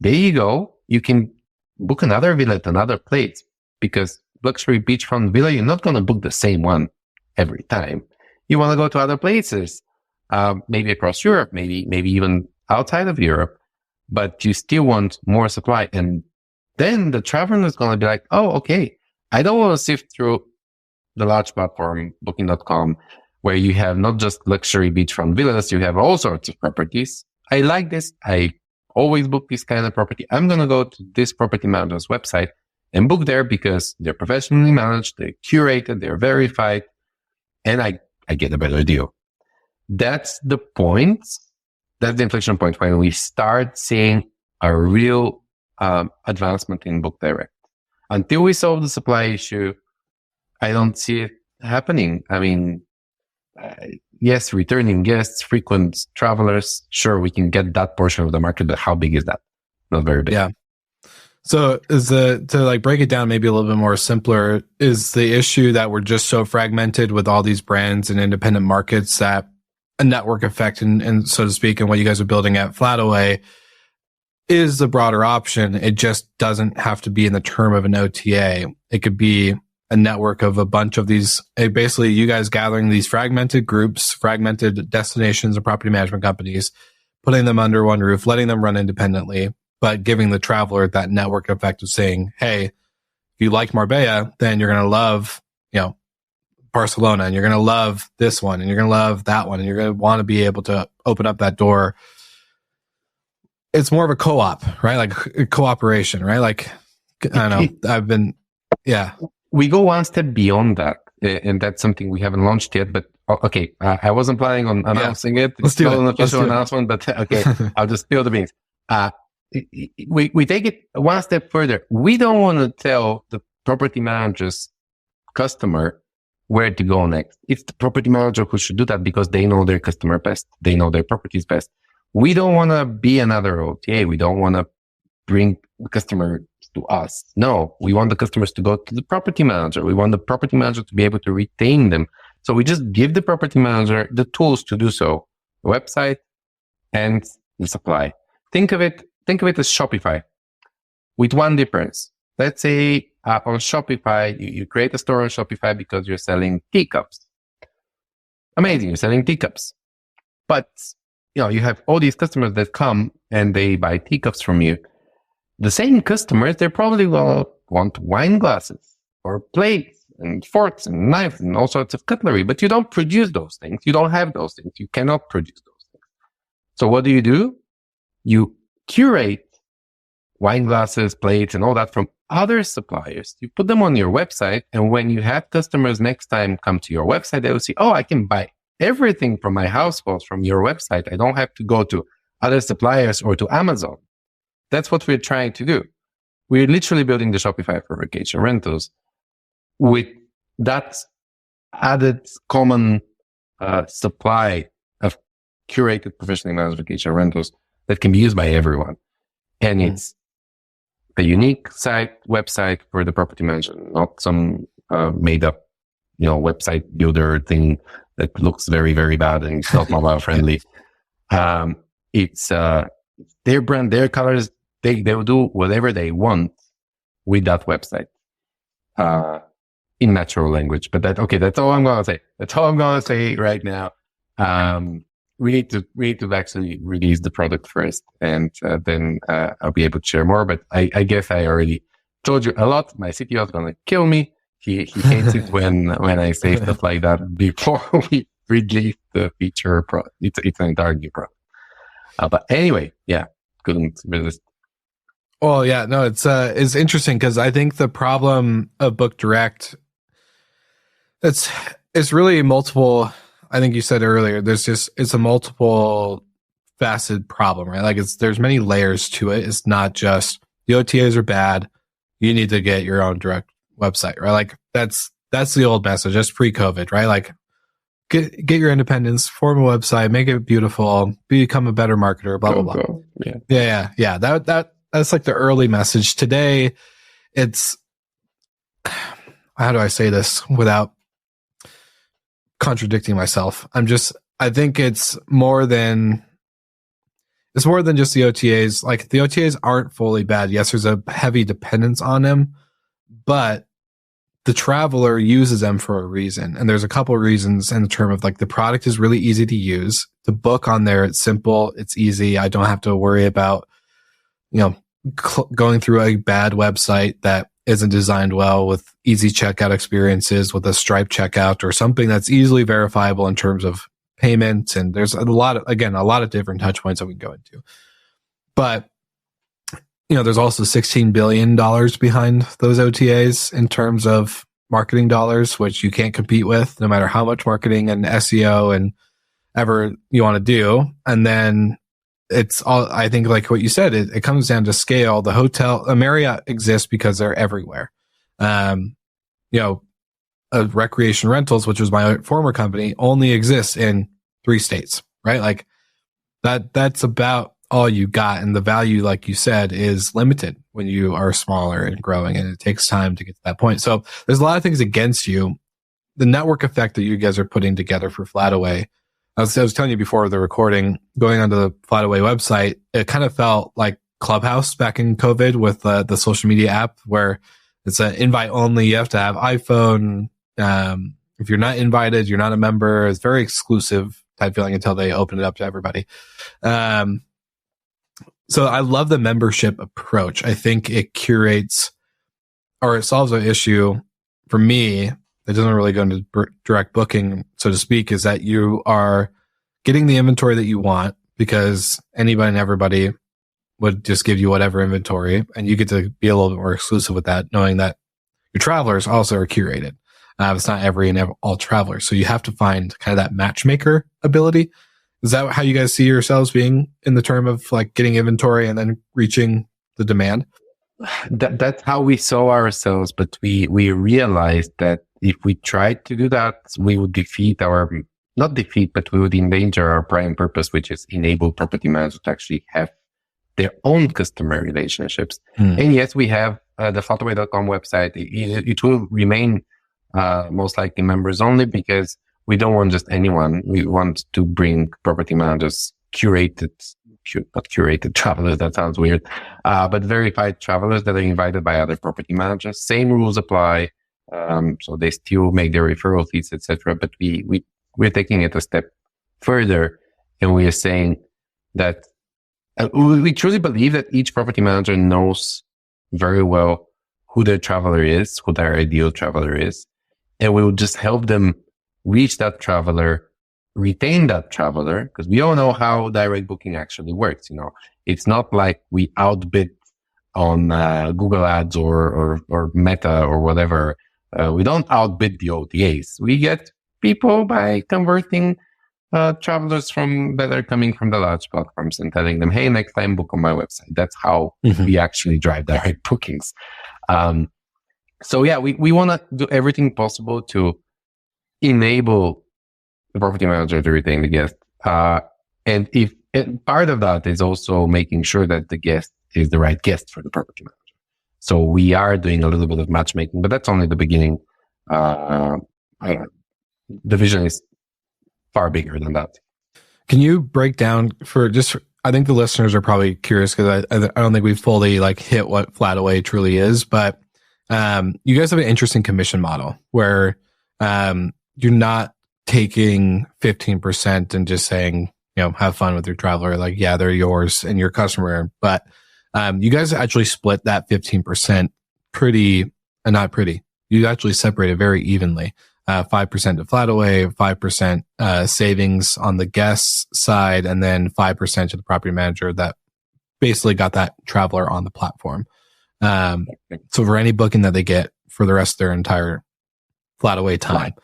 there you go. You can book another villa at another place because luxury beachfront villa, you're not going to book the same one every time. You want to go to other places, maybe across Europe, maybe even outside of Europe, but you still want more supply. And then the traveler is going to be like, oh, okay, I don't want to sift through the large platform, booking.com, where you have not just luxury beachfront villas, you have all sorts of properties. I like this. I always book this kind of property. I'm going to go to this property manager's website and book there because they're professionally managed, they're curated, they're verified, and I get a better deal. That's the point. That's the inflection point when we start seeing a real advancement in Book Direct. Until we solve the supply issue, I don't see it happening. I mean, yes, returning guests, frequent travelers, sure, we can get that portion of the market, but how big is that? Not very big. Yeah. So to break it down maybe a little bit more simpler, is the issue that we're just so fragmented with all these brands and independent markets that a network effect and so to speak, and what you guys are building at Flataway is the broader option. It just doesn't have to be in the term of an OTA. It could be a network of a bunch of these, basically you guys gathering these fragmented groups, fragmented destinations and property management companies, putting them under one roof, letting them run independently, but giving the traveler that network effect of saying, hey, if you like Marbella, then you're going to love, Barcelona, and you're going to love this one, and you're going to love that one, and you're going to want to be able to open up that door. It's more of a co-op, right? Like cooperation, right? Like, I don't know. We go one step beyond that, and that's something we haven't launched yet, but okay, I wasn't planning on announcing it. It's not an official announcement, but okay, I'll just spill the beans. we take it one step further. We don't want to tell the property manager's customer where to go next. It's the property manager who should do that because they know their customer best. They know their properties best. We don't want to be another OTA. We don't want to bring the customers to us. No, we want the customers to go to the property manager. We want the property manager to be able to retain them. So we just give the property manager the tools to do so. The website and the supply. Think of it as Shopify with one difference. Let's say on Shopify, you create a store on Shopify because you're selling teacups. Amazing. You're selling teacups. But, you have all these customers that come and they buy teacups from you. The same customers, they probably will want wine glasses or plates and forks and knives and all sorts of cutlery, but you don't produce those things. You don't have those things. You cannot produce those things. So what do? You curate wine glasses, plates, and all that from other suppliers. You put them on your website, and when you have customers next time come to your website, they will see, oh, I can buy everything from my household from your website. I don't have to go to other suppliers or to Amazon. That's what we're trying to do. We're literally building the Shopify for vacation rentals with that added common supply of curated professionally managed vacation rentals that can be used by everyone. And it's a unique website for the property manager, not some made up, website builder thing that looks very, very bad and it's not mobile friendly. It's their brand, their colors. They will do whatever they want with that website in natural language. But that's all I'm going to say. That's all I'm going to say right now. We need to actually release the product first, and then I'll be able to share more. But I guess I already told you a lot. My CTO is going to kill me. He hates it when I say stuff like that before we release the feature product. It's an entire new product. But anyway, yeah, couldn't resist. Well, yeah, no, it's interesting because I think the problem of Book Direct, it's really multiple. I think you said earlier, it's a multiple faceted problem, right? Like there's many layers to it. It's not just the OTAs are bad. You need to get your own direct website, right? Like that's the old message, just pre-COVID, right? Like get your independence, form a website, make it beautiful, become a better marketer, blah, blah, blah. Yeah. That's like the early message. Today, it's, how do I say this without contradicting myself? I think it's more than just the OTAs. Like the OTAs aren't fully bad. Yes, there's a heavy dependence on them, but the traveler uses them for a reason. And there's a couple of reasons in the term of like the product is really easy to use. The book on there, it's simple, it's easy. I don't have to worry about, going through a bad website that isn't designed well with easy checkout experiences with a Stripe checkout or something that's easily verifiable in terms of payment. And there's a lot of different touch points that we can go into. But, there's also $16 billion behind those OTAs in terms of marketing dollars, which you can't compete with no matter how much marketing and SEO and ever you want to do. And then it's all, I think like what you said, it comes down to scale. The Marriott exists because they're everywhere. Recreation Rentals, which was my former company, only exists in 3 states, right? Like that's about all you got. And the value, like you said, is limited when you are smaller and growing, and it takes time to get to that point. So there's a lot of things against you. The network effect that you guys are putting together for Flataway, I was telling you before the recording, going onto the Flataway website, it kind of felt like Clubhouse back in COVID with the social media app where it's an invite only. You have to have iPhone. If you're not invited, you're not a member. It's very exclusive type feeling until they open it up to everybody. So I love the membership approach. I think it curates or it solves an issue for me that doesn't really go into direct booking, so to speak, is that you are getting the inventory that you want because anybody and everybody would just give you whatever inventory, and you get to be a little bit more exclusive with that, knowing that your travelers also are curated. It's not all travelers. So you have to find kind of that matchmaker ability Is that how you guys see yourselves being in the term of like getting inventory and then reaching the demand? That's how we saw ourselves, but we realized that if we tried to do that, we would but we would endanger our prime purpose, which is enable property managers to actually have their own customer relationships. And yes, we have the Flataway.com website. It will remain most likely members only, because we don't want just anyone. We want to bring property managers not curated travelers, that sounds weird, but verified travelers that are invited by other property managers. Same rules apply. So they still make their referral fees, etc. But we're taking it a step further, and we are saying that we truly believe that each property manager knows very well who their traveler is, who their ideal traveler is, and we will just help them reach that traveler, retain that traveler, because we all know how direct booking actually works. It's not like we outbid on Google Ads or Meta or whatever. We don't outbid the OTAs. We get people by converting travelers that are coming from the large platforms and telling them, hey, next time book on my website. That's how we actually drive direct bookings. So yeah, we want to do everything possible to enable the property manager to retain the guest. And part of that is also making sure that the guest is the right guest for the property manager. So we are doing a little bit of matchmaking, but that's only the beginning. The vision is far bigger than that. Can you break down I think the listeners are probably curious, because I don't think we've fully like hit what Flataway truly is, but you guys have an interesting commission model where you're not taking 15% and just saying, have fun with your traveler. Like, yeah, they're yours and your customer. But you guys actually split that 15% you actually separate it very evenly. 5% to Flataway, 5% savings on the guest side, and then 5% to the property manager that basically got that traveler on the platform. So for any booking that they get for the rest of their entire Flataway time,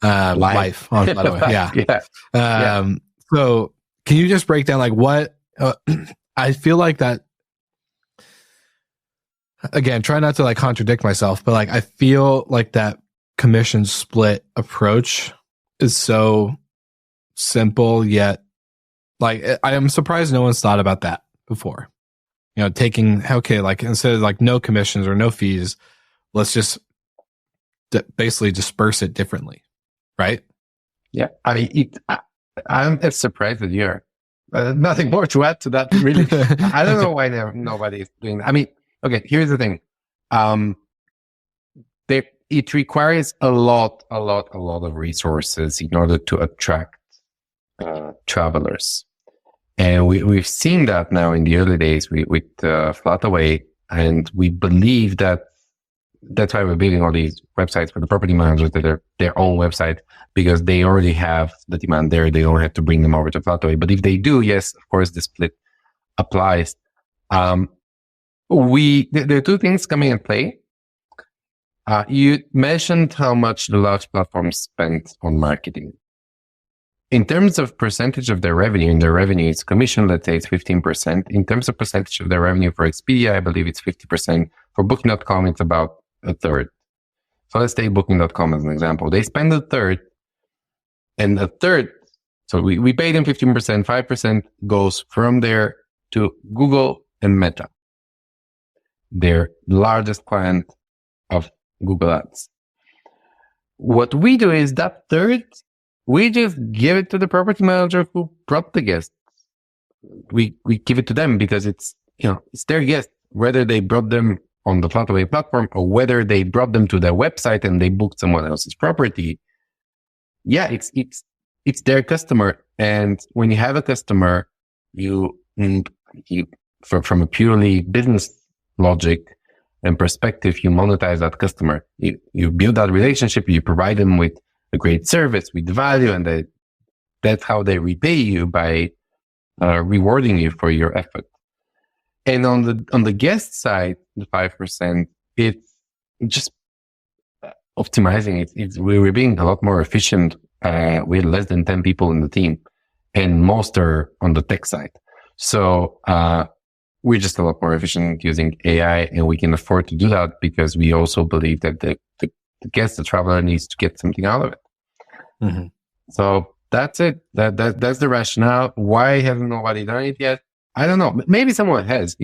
life on Flataway. Yeah. So can you just break down like what I feel like that, again, try not to like contradict myself, but like I feel like that commission split approach is so simple, yet like I am surprised no one's thought about that before. Like instead of like no commissions or no fees, let's just basically disperse it differently. Right? Yeah. I mean, I'm as surprised as you are. Nothing more to add to that, really. I don't know why nobody is doing that. I mean, okay, here's the thing. It requires a lot of resources in order to attract travelers. And we've seen that now in the early days with Flataway, and we believe that's why we're building all these websites for the property managers that are their own website, because they already have the demand there. They don't have to bring them over to Flataway. But if they do, yes, of course, the split applies. There are two things coming in play. You mentioned how much the large platforms spend on marketing. In terms of percentage of their revenue, it's commission, let's say it's 15%. In terms of percentage of their revenue for Expedia, I believe it's 50%. For Booking.com, it's about a third. So let's take Booking.com as an example. They spend a third, and a third, so we pay them 15%, 5% goes from there to Google and Meta, their largest client of Google Ads. What we do is that third, we just give it to the property manager who brought the guests. We give it to them because it's their guest, whether they brought them on the Flataway platform or whether they brought them to their website and they booked someone else's property. Yeah, it's their customer. And when you have a customer, from a purely business logic and perspective, you monetize that customer. You build that relationship, you provide them with a great service, with value, and that's how they repay you by rewarding you for your effort. And on the guest side, the 5%, it's just optimizing it. We're being a lot more efficient with less than 10 people in the team. and most are on the tech side. So, we're just a lot more efficient using AI, and we can afford to do that because we also believe that the guest, the traveler, needs to get something out of it. Mm-hmm. So that's it. That's the rationale. Why hasn't nobody done it yet? I don't know. Maybe someone has.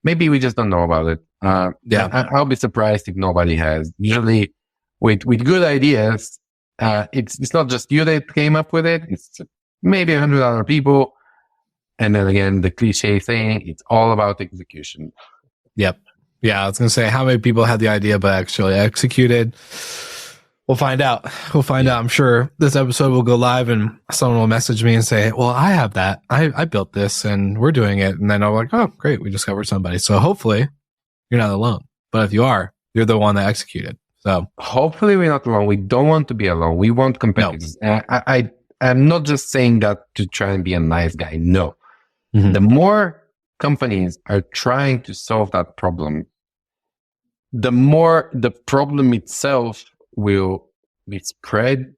Maybe we just don't know about it. I'll be surprised if nobody has. Usually, with good ideas, it's not just you that came up with it. It's maybe 100 other people. And then again, the cliche saying, it's all about execution. Yep. Yeah, I was going to say, how many people had the idea but actually executed? We'll find out. I'm sure this episode will go live and someone will message me and say, well, I have that. I built this and we're doing it. And then I'm like, oh, great. We discovered somebody. So hopefully you're not alone. But if you are, you're the one that executed. So hopefully we're not alone. We don't want to be alone. We want competitors. No. I'm not just saying that to try and be a nice guy. No. Mm-hmm. The more companies are trying to solve that problem, the more the problem itself will be spread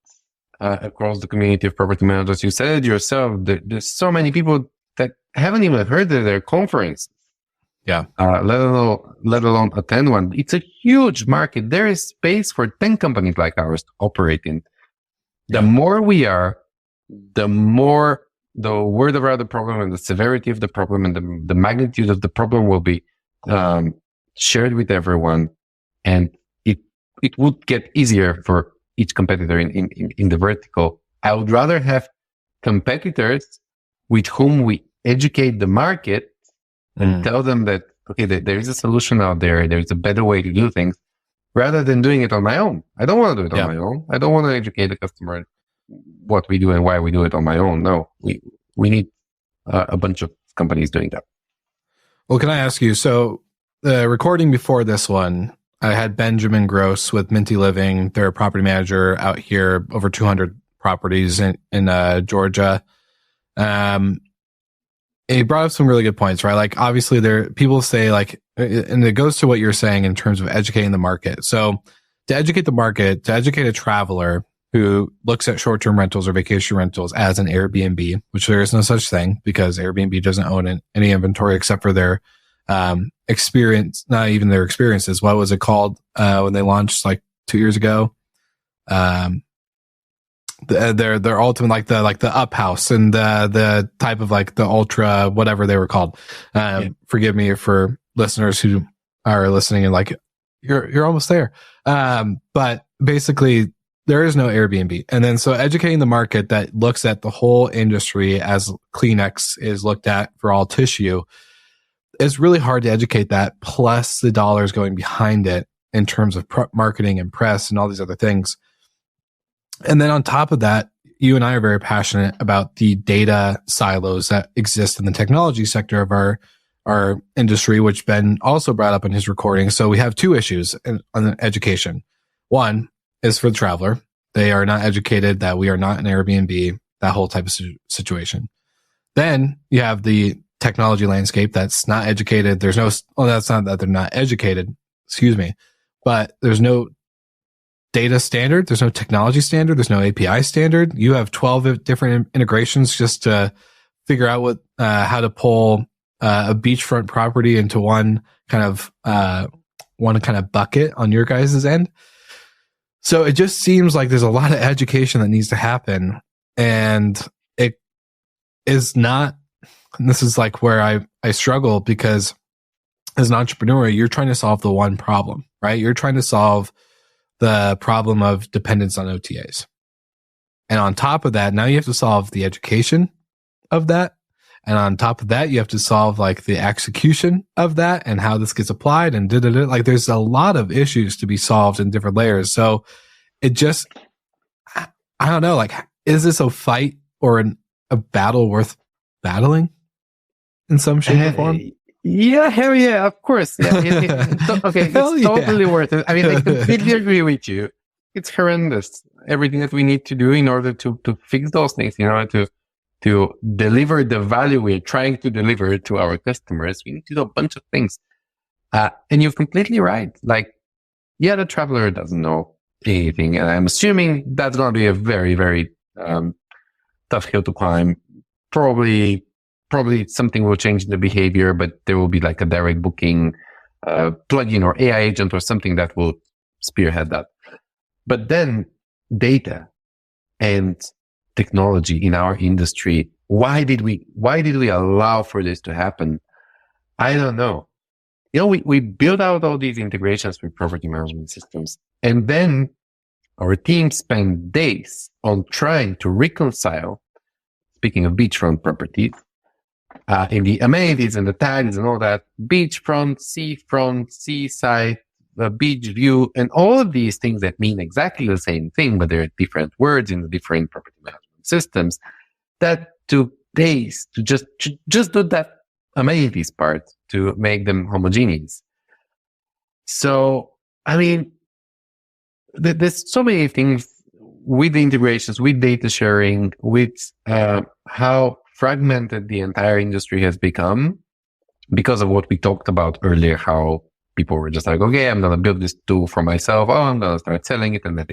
across the community of property managers. You said it yourself. There's so many people that haven't even heard of their conference. Yeah. Let alone attend one. It's a huge market. There is space for 10 companies like ours to operate in. The more we are, the more the word about the problem and the severity of the problem and the magnitude of the problem will be shared with everyone, and it would get easier for each competitor in the vertical. I would rather have competitors with whom we educate the market and tell them that, okay, there is a solution out there. There's a better way to do things, rather than doing it on my own. I don't want to do it on my own. I don't want to educate the customer what we do and why we do it on my own. No, we need a bunch of companies doing that. Well, can I ask you, so the recording before this one, I had Benjamin Gross with Minty Living. They're a property manager out here, over 200 properties in Georgia. He brought up some really good points, right? Like, obviously people say, like, and it goes to what you're saying in terms of educating the market. So to educate the market, to educate a traveler who looks at short-term rentals or vacation rentals as an Airbnb, which there is no such thing because Airbnb doesn't own any inventory except for their experience, not even their experiences. What was it called when they launched like 2 years ago? Their ultimate, like the up house and the type of like the ultra whatever they were called. Forgive me for listeners who are listening and like you're almost there. But basically there is no Airbnb. And then so educating the market that looks at the whole industry as Kleenex is looked at for all tissue, it's really hard to educate that, plus the dollars going behind it in terms of marketing and press and all these other things. And then on top of that, you and I are very passionate about the data silos that exist in the technology sector of our industry, which Ben also brought up in his recording. So we have two issues on education. One is for the traveler. They are not educated that we are not an Airbnb, that whole type of situation. Then you have the technology landscape that's not educated. That's not that they're not educated, but there's no data standard. There's no technology standard. There's no API standard. You have 12 different integrations just to figure out how to pull a beachfront property into one kind of bucket on your guys' end. So it just seems like there's a lot of education that needs to happen, and it is not. And this is like where I struggle, because as an entrepreneur, you're trying to solve the one problem, right? You're trying to solve the problem of dependence on OTAs. And on top of that, now you have to solve the education of that. And on top of that, you have to solve like the execution of that and how this gets applied and like there's a lot of issues to be solved in different layers. So it just, I don't know, like, is this a fight or a battle worth battling in some shape or form? Yeah, hell yeah, of course. Yeah, okay, it's totally worth it. I mean, I completely agree with you. It's horrendous. Everything that we need to do in order to fix those things, to deliver the value we're trying to deliver to our customers, we need to do a bunch of things. And you're completely right. Like, yeah, the traveler doesn't know anything. And I'm assuming that's going to be a very, very tough hill to climb probably something will change in the behavior, but there will be like a direct booking plugin or AI agent or something that will spearhead that. But then data and technology in our industry, why did we allow for this to happen? I don't know. We build out all these integrations with property management systems, and then our team spend days on trying to reconcile, speaking of beachfront properties, in the amenities and the tags and all that, beachfront, seafront, seaside, the beach view, and all of these things that mean exactly the same thing, but they're different words in the different property management systems, that took days to just do that amenities part to make them homogeneous. So, I mean, there's so many things with the integrations, with data sharing, with how fragmented the entire industry has become because of what we talked about earlier, how people were just like, okay, I'm going to build this tool for myself. Oh, I'm going to start selling it. And then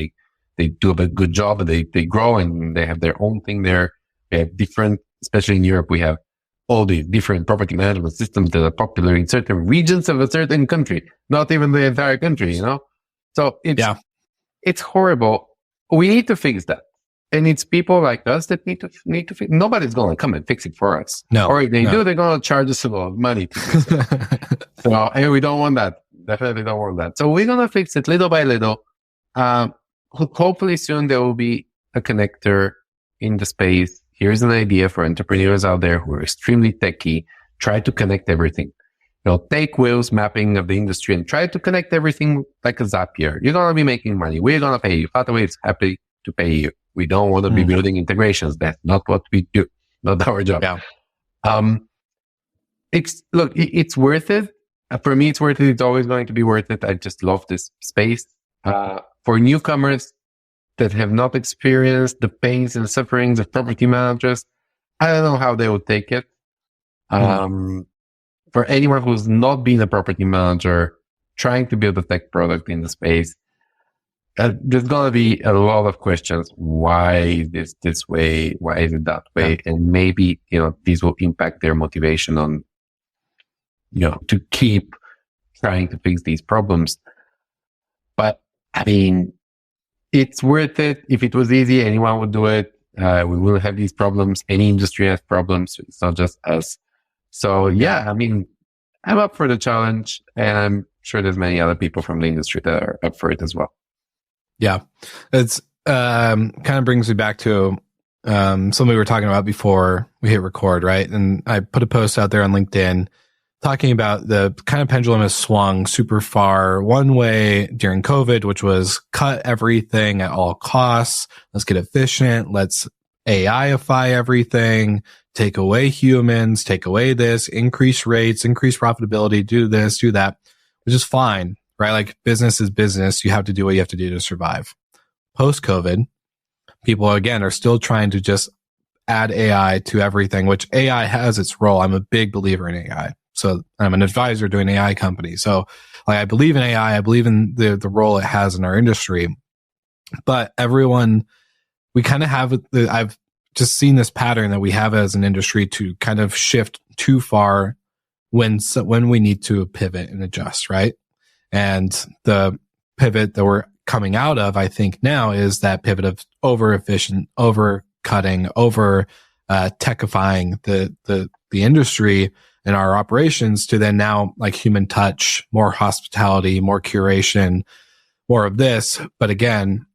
they do a good job, they grow and they have their own thing there. They have different, especially in Europe, we have all these different property management systems that are popular in certain regions of a certain country, not even the entire country, So it's horrible. We need to fix that. And it's people like us that need to fix. Nobody's going to come and fix it for us. No. Or if they do, they're going to charge us a lot of money to fix it. So, and we don't want that. Definitely don't want that. So we're going to fix it little by little. Hopefully soon there will be a connector in the space. Here's an idea for entrepreneurs out there who are extremely techy. Try to connect everything. Take Will's mapping of the industry and try to connect everything like a Zapier. You're going to be making money. We're going to pay you. Hathaway is happy to pay you. We don't want to be building integrations. That's not what we do. Not our job. Yeah. It's worth it. For me, it's worth it. It's always going to be worth it. I just love this space. For newcomers that have not experienced the pains and sufferings of property managers, I don't know how they would take it. For anyone who's not been a property manager, trying to build a tech product in the space, there's going to be a lot of questions. Why is this way? Why is it that way? Yeah. And maybe, these will impact their motivation on, to keep trying to fix these problems. But I mean, it's worth it. If it was easy, anyone would do it. We will have these problems. Any industry has problems. It's not just us. So yeah, I mean, I'm up for the challenge, and I'm sure there's many other people from the industry that are up for it as well. Yeah, it's kind of brings me back to something we were talking about before we hit record, right? And I put a post out there on LinkedIn talking about the kind of pendulum has swung super far one way during COVID, which was cut everything at all costs. Let's get efficient. Let's AIify everything, take away humans, take away this, increase rates, increase profitability, do this, do that, which is fine. Right? Like business is business. You have to do what you have to do to survive. Post-COVID, people again are still trying to just add AI to everything, which AI has its role. I'm a big believer in AI. So I'm an advisor to an AI company. So like I believe in AI. I believe in the role it has in our industry. But we kind of have, I've just seen this pattern that we have as an industry to kind of shift too far when we need to pivot and adjust, right? And the pivot that we're coming out of, I think now, is that pivot of over-efficient, over-cutting, techifying the industry and our operations to then now like human touch, more hospitality, more curation, more of this. But again,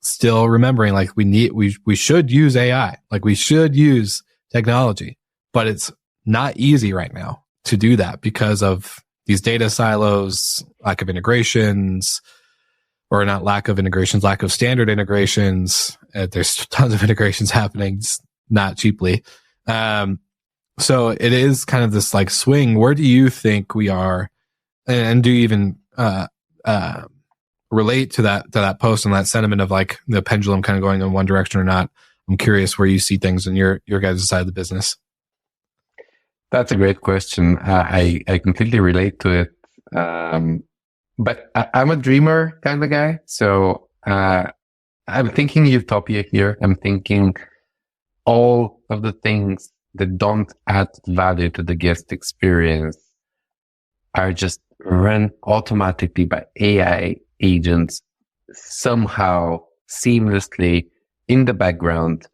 still remembering like we should use AI, like we should use technology, but it's not easy right now to do that because of these data silos, lack of integrations, or not lack of integrations, lack of standard integrations. There's tons of integrations happening, not cheaply. So it is kind of this like swing. Where do you think we are? And do you even relate to that post and that sentiment of like the pendulum kind of going in one direction or not? I'm curious where you see things in your guys' side of the business. That's a great question. I completely relate to it. But I'm a dreamer kind of guy. So, I'm thinking utopia here. I'm thinking all of the things that don't add value to the guest experience are just run automatically by AI agents somehow seamlessly in the background.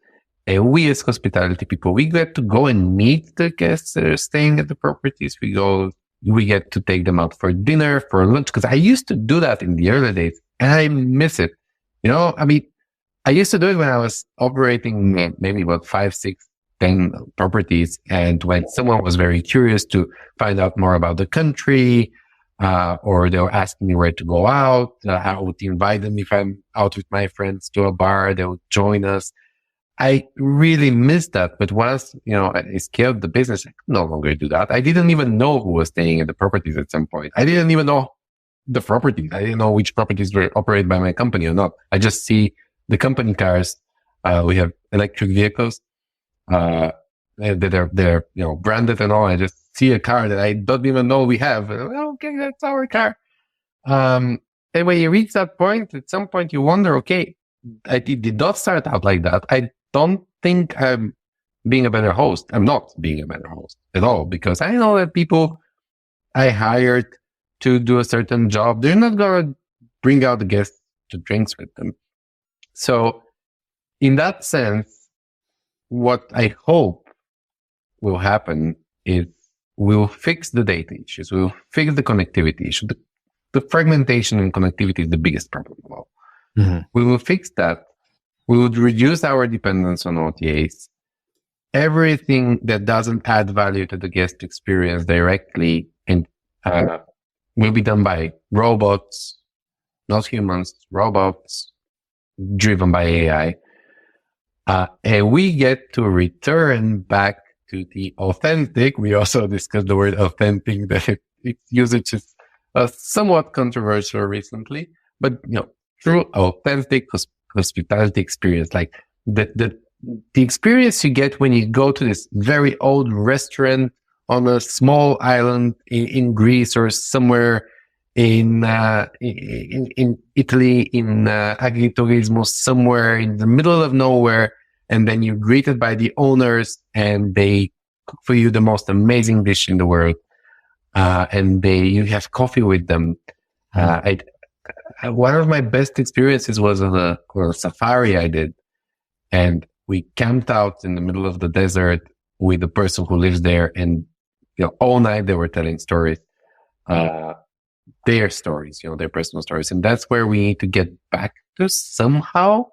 And we as hospitality people, we get to go and meet the guests that are staying at the properties. We get to take them out for dinner, for lunch, because I used to do that in the early days and I miss it. You know, I mean, I used to do it when I was operating maybe about 5, 6, 10 properties. And when someone was very curious to find out more about the country, or they were asking me where to go out, I would invite them if I'm out with my friends to a bar, they would join us. I really missed that. But once, I scaled the business, I could no longer do that. I didn't even know who was staying at the properties at some point. I didn't even know the properties. I didn't know which properties were operated by my company or not. I just see the company cars. We have electric vehicles. They're branded and all. I just see a car that I don't even know we have. Okay, that's our car. And when you reach that point, at some point you wonder, okay, I did not start out like that. I don't think I'm being a better host. I'm not being a better host at all, because I know that people I hired to do a certain job, they're not going to bring out the guests to drinks with them. So in that sense, what I hope will happen is we'll fix the data issues. We'll fix the connectivity issue. The fragmentation in connectivity is the biggest problem of all. Mm-hmm. We will fix that. We would reduce our dependence on OTAs. Everything that doesn't add value to the guest experience directly and will be done by robots, not humans, robots driven by AI. And we get to return back to the authentic. We also discussed the word authentic, that its usage is somewhat controversial recently, but true authentic hospitality experience, like the experience you get when you go to this very old restaurant on a small island in Greece or somewhere in Italy, in agriturismo, somewhere in the middle of nowhere, and then you're greeted by the owners and they cook for you the most amazing dish in the world, and you have coffee with them. One of my best experiences was on a safari I did, and we camped out in the middle of the desert with the person who lives there, and all night they were telling stories, their stories, their personal stories, and that's where we need to get back to somehow.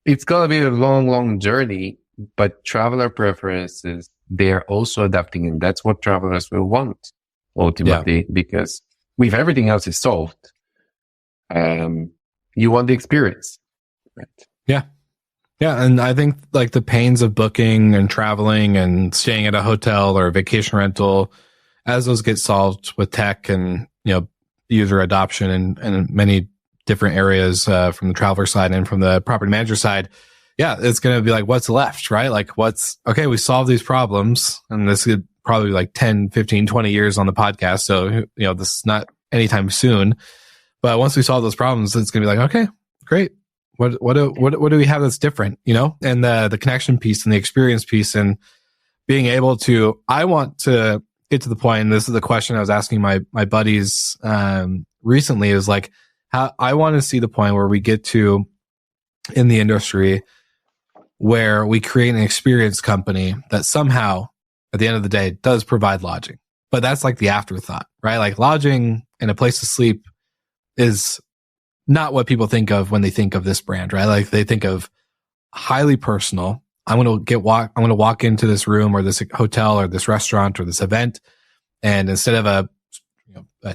It's gonna be a long, long journey, but traveler preferences, they're also adapting, and that's what travelers will want ultimately, because if everything else is solved, you want the experience, right? Yeah. Yeah. And I think like the pains of booking and traveling and staying at a hotel or a vacation rental, as those get solved with tech and, user adoption and many different areas, from the traveler side and from the property manager side, it's going to be like, what's left, right? Like we solved these problems, and this could probably like 10, 15, 20 years on the podcast. So, this is not anytime soon, but once we solve those problems, it's going to be like, okay, great. What do we have that's different, and the connection piece and the experience piece, and being able to, I want to get to the point, and this is the question I was asking my buddies, recently, is like, how I want to see the point where we get to in the industry where we create an experience company that somehow at the end of the day does provide lodging, but that's like the afterthought, right? Like lodging and a place to sleep is not what people think of when they think of this brand, right? Like they think of highly personal. I'm going to walk into this room or this hotel or this restaurant or this event, and instead of a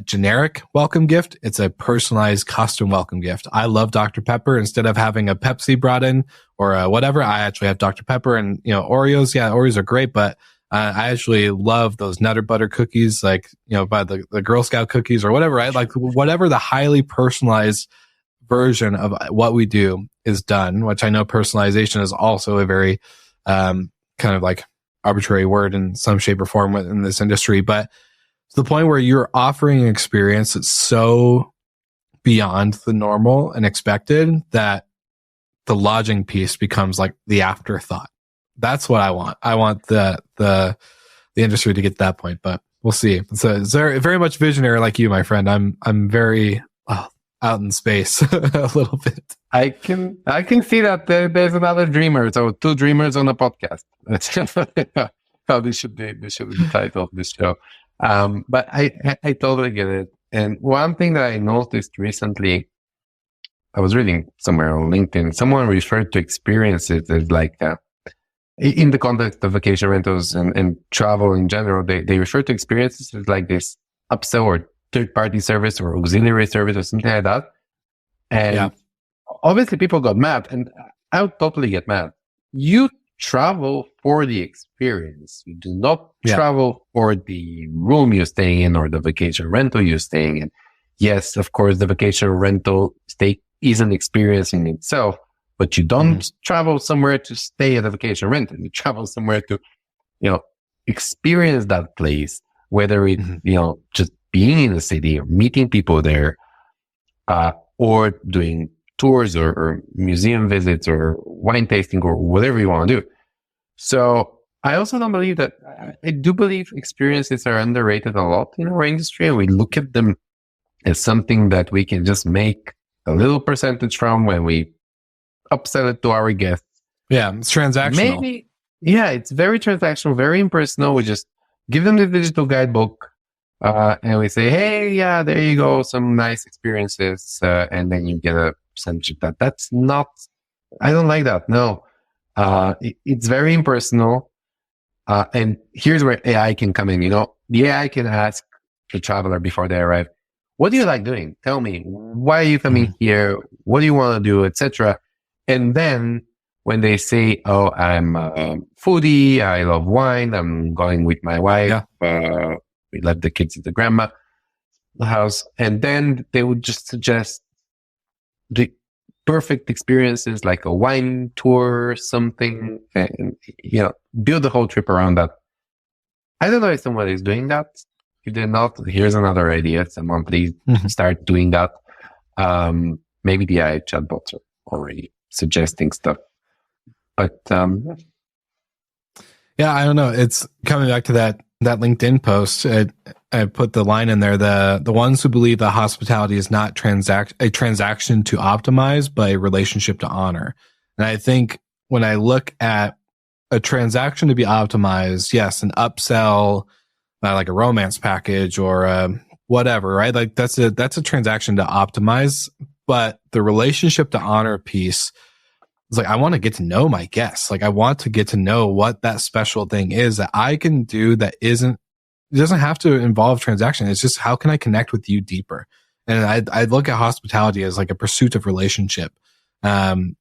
generic welcome gift, it's a personalized custom welcome gift. I love Dr. Pepper. Instead of having a Pepsi brought in or whatever, I actually have Dr. Pepper and, Oreos. Yeah, Oreos are great, but I actually love those Nutter Butter cookies, like, by the Girl Scout cookies or whatever, right? Like whatever the highly personalized version of what we do is done, which I know personalization is also a very kind of like arbitrary word in some shape or form in this industry, but to the point where you're offering an experience that's so beyond the normal and expected that the lodging piece becomes like the afterthought. That's what I want. I want the industry to get to that point, but we'll see. So it's very, very much visionary like you, my friend. I'm very out in space a little bit. I can see that there's another dreamer. So 2 dreamers on a podcast. That's how this should be the title of this show. But I totally get it. And one thing that I noticed recently, I was reading somewhere on LinkedIn, someone referred to experiences as like, in the context of vacation rentals and travel in general, they refer to experiences as like this upsell or third-party service or auxiliary service or something like that. And obviously people got mad, and I would totally get mad. You travel for the experience. You do not travel for the room you're staying in or the vacation rental you're staying in. Yes, of course, the vacation rental stay is an experience in itself, but you don't travel somewhere to stay at a vacation rental. You travel somewhere to, experience that place, whether it's, just being in the city or meeting people there, or doing tours or museum visits or wine tasting or whatever you want to do. So I also don't believe that, I do believe experiences are underrated a lot in our industry, and we look at them as something that we can just make a little percentage from when we upsell it to our guests. Yeah, it's transactional. Maybe, it's very transactional, very impersonal. We just give them the digital guidebook, and we say, hey, there you go, some nice experiences, and then you get a percentage of that. That's not, I don't like that. No, it's very impersonal. And here's where AI can come in. The AI can ask the traveler before they arrive, what do you like doing? Tell me, why are you coming here? What do you want to do, etc. And then when they say, oh, I'm a foodie, I love wine, I'm going with my wife, we left the kids at the grandma's house. And then they would just suggest the perfect experiences like a wine tour or something, and, build the whole trip around that. I don't know if someone is doing that. If they're not, here's another idea. Someone please start doing that. Maybe the AI chatbots are already suggesting stuff. But I don't know. It's coming back to that LinkedIn post. I put the line in there: the ones who believe that hospitality is not a transaction to optimize, but a relationship to honor. And I think when I look at a transaction to be optimized, yes, an upsell, like a romance package or whatever, right? Like that's a transaction to optimize. But the relationship to honor piece, it's like, I want to get to know my guests. Like I want to get to know what that special thing is that I can do that it doesn't have to involve transaction. It's just, how can I connect with you deeper? And I look at hospitality as like a pursuit of relationship. And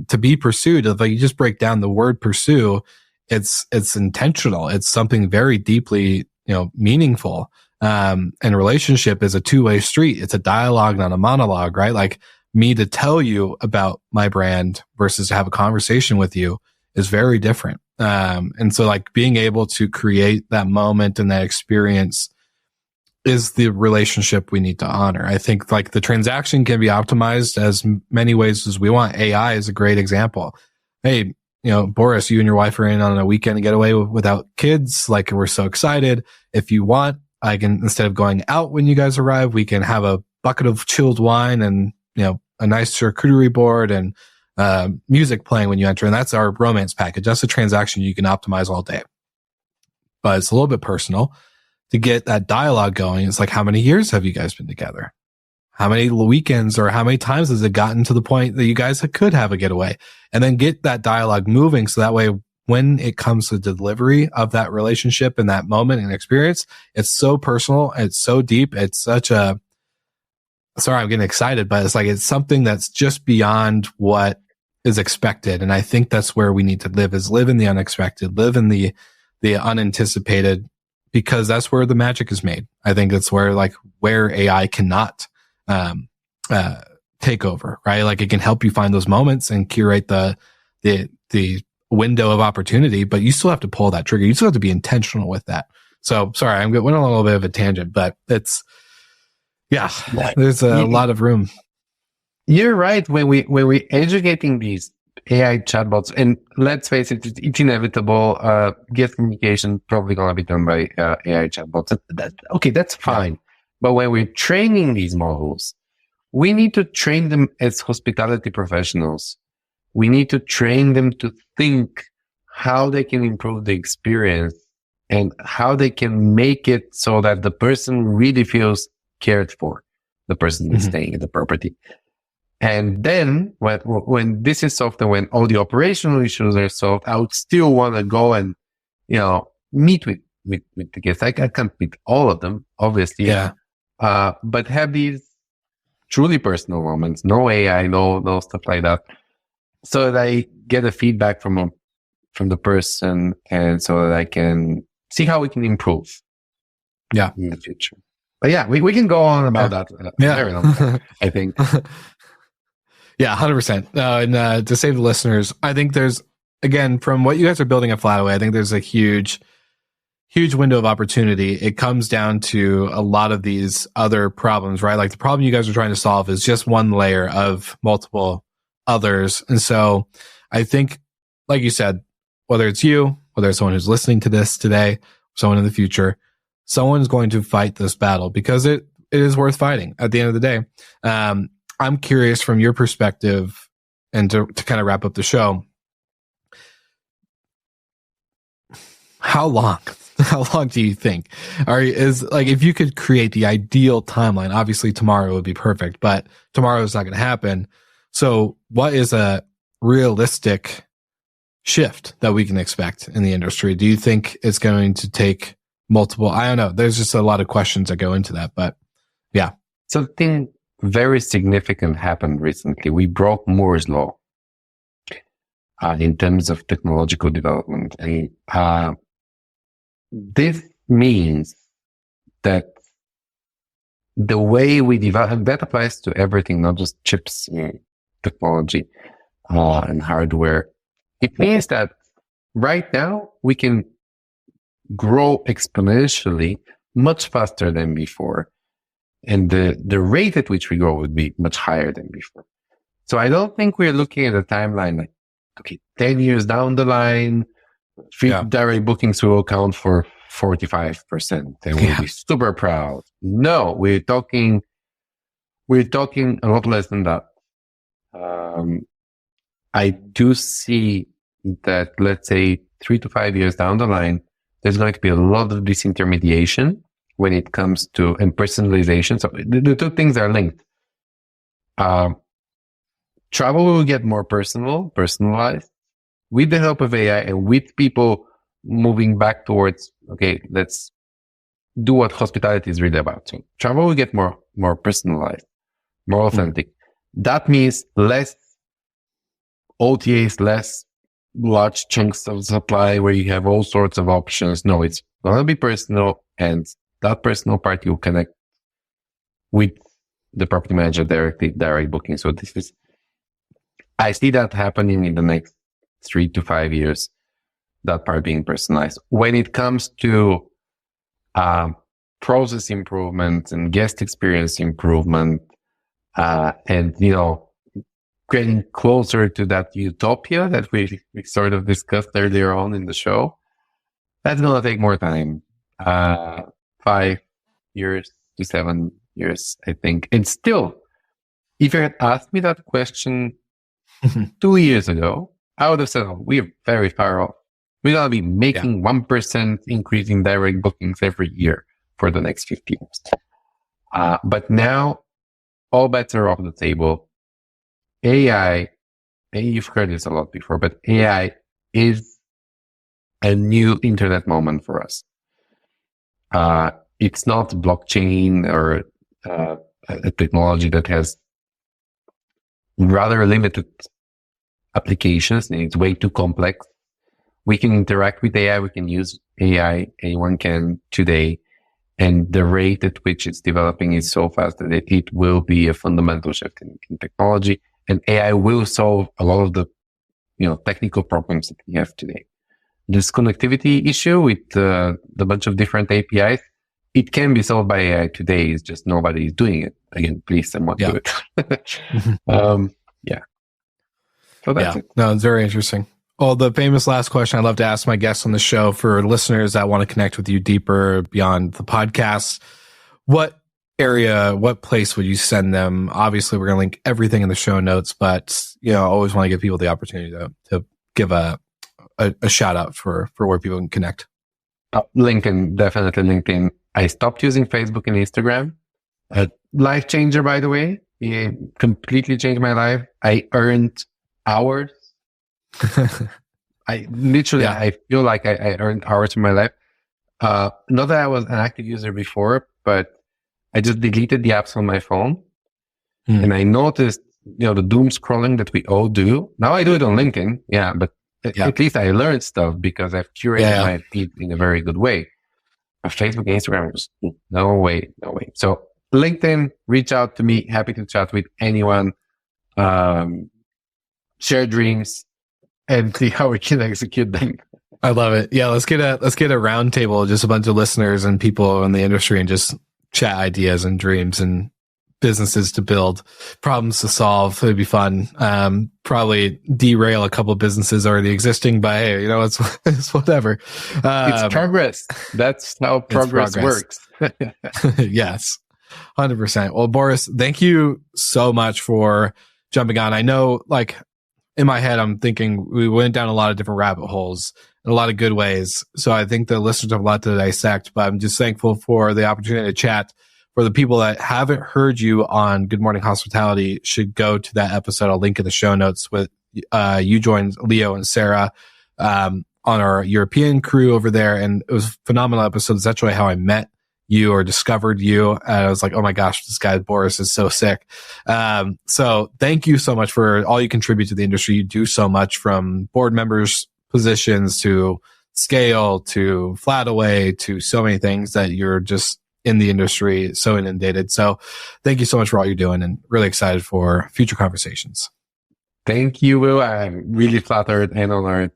to be pursued, if like you just break down the word pursue, it's intentional. It's something very deeply, meaningful. And relationship is a two-way street. It's a dialogue, not a monologue, right? Like me to tell you about my brand versus to have a conversation with you is very different. And so like being able to create that moment and that experience is the relationship we need to honor. I think like the transaction can be optimized as many ways as we want. AI is a great example. Hey, Boris, you and your wife are in on a weekend getaway without kids. Like we're so excited. If you want, I can, instead of going out when you guys arrive, we can have a bucket of chilled wine and, a nice charcuterie board and music playing when you enter. And that's our romance package. That's a transaction you can optimize all day. But it's a little bit personal to get that dialogue going. It's like, how many years have you guys been together? How many weekends or how many times has it gotten to the point that you guys could have a getaway? And then get that dialogue moving. So that way, when it comes to delivery of that relationship and that moment and experience, it's so personal. It's so deep. It's such a, sorry, I'm getting excited, but it's like, it's something that's just beyond what is expected. And I think that's where we need to live in the unexpected, live in the unanticipated, because that's where the magic is made. I think that's where AI cannot, take over, right? Like it can help you find those moments and curate the window of opportunity, but you still have to pull that trigger. You still have to be intentional with that. So sorry, I went on a little bit of a tangent, but it's, there's a lot of room. You're right. When we're educating these AI chatbots, and let's face it, it's inevitable. Guest communication probably going to be done by AI chatbots. That's fine. Yeah. But when we're training these models, we need to train them as hospitality professionals. We need to train them to think how they can improve the experience and how they can make it so that the person really feels cared for, the person is staying at the property. And then when this is solved and when all the operational issues are solved, I would still want to go and, meet with the guests. I can't meet all of them, obviously. Yeah. But have these truly personal moments, no AI, no stuff like that. So that I get a feedback from the person and so that I can see how we can improve. Yeah. In the future. But yeah, we can go on about that. Very long time, I think. Yeah, 100%. And to save the listeners, I think there's, again, from what you guys are building at Flataway, I think there's a huge window of opportunity. It comes down to a lot of these other problems, right? Like the problem you guys are trying to solve is just one layer of multiple others. And so I think, like you said, whether it's you, whether it's someone who's listening to this today, someone in the future, someone's going to fight this battle because it is worth fighting at the end of the day. I'm curious from your perspective, and to kind of wrap up the show, how long do you think if you could create the ideal timeline? Obviously tomorrow would be perfect, but tomorrow is not going to happen. So what is a realistic shift that we can expect in the industry? Do you think it's going to take multiple? I don't know. There's just a lot of questions that go into that, but yeah. Something very significant happened recently. We broke Moore's law in terms of technological development. And this means that the way we develop, and that applies to everything, not just chips, technology, and hardware. It means that right now we can grow exponentially much faster than before. And the rate at which we grow would be much higher than before. So I don't think we're looking at a timeline like, okay, 10 years down the line, direct bookings will account for 45% and we'll be super proud. No, we're talking a lot less than that. I do see that, let's say 3 to 5 years down the line, there's going to be a lot of disintermediation when it comes to personalization. So the two things are linked. Travel will get more personalized with the help of AI and with people moving back towards, okay, let's do what hospitality is really about. So travel will get more personalized, more authentic. That means less OTAs, less large chunks of supply where you have all sorts of options. No, it's going to be personal, and that personal party will connect with the property manager directly, direct booking. So I see that happening in the next 3 to 5 years, that part being personalized. When it comes to process improvement and guest experience improvement, and, getting closer to that utopia that we sort of discussed earlier on in the show, that's going to take more time. 5 years to 7 years, I think. And still, if you had asked me that question 2 years ago, I would have said, we're very far off. We're going to be making 1% increase in direct bookings every year for the next 50 years. But now, all bets are off the table. AI, and you've heard this a lot before, but AI is a new internet moment for us. It's not blockchain or a technology that has rather limited applications, and it's way too complex. We can interact with AI. We can use AI. Anyone can today. And the rate at which it's developing is so fast that it will be a fundamental shift in technology. And AI will solve a lot of the, technical problems that we have today. This connectivity issue with the bunch of different APIs, it can be solved by AI today. It's just nobody is doing it. Again, please, someone do it. So that's it. No, it's very interesting. Well, the famous last question I love to ask my guests on the show for listeners that want to connect with you deeper beyond the podcast. What place would you send them? Obviously, we're going to link everything in the show notes, but I always want to give people the opportunity to give a shout out for where people can connect. LinkedIn, definitely LinkedIn. I stopped using Facebook and Instagram. Life changer, by the way. It completely changed my life. I earned hours. I feel like I earned hours in my life. Not that I was an active user before, but I just deleted the apps on my phone. And I noticed, the doom scrolling that we all do. Now I do it on LinkedIn. Yeah. But at least I learned stuff because I've curated my feed in a very good way. But Facebook and Instagram was no way. So LinkedIn, reach out to me. Happy to chat with anyone. Share dreams and see how we can execute them. I love it. Yeah, let's get a round table, just a bunch of listeners and people in the industry, and just chat ideas and dreams and businesses to build, problems to solve. It'd be fun. Probably derail a couple of businesses already existing, but hey, it's whatever. It's progress. That's how progress works. Yes, 100%. Well, Boris, thank you so much for jumping on. I know, like, in my head, I'm thinking we went down a lot of different rabbit holes in a lot of good ways. So I think the listeners have a lot to dissect, but I'm just thankful for the opportunity to chat. For the people that haven't heard you on Good Morning Hospitality, should go to that episode. I'll link in the show notes with you joined Leo and Sarah on our European crew over there. And it was a phenomenal episode. It's actually how I met you or discovered you. And I was like, oh my gosh, this guy Boris is so sick. So thank you so much for all you contribute to the industry. You do so much, from board members positions to scale to Flataway to so many things that you're just in the industry, so inundated. So thank you so much for all you're doing, and really excited for future conversations. Thank you, Will. I'm really flattered and honored.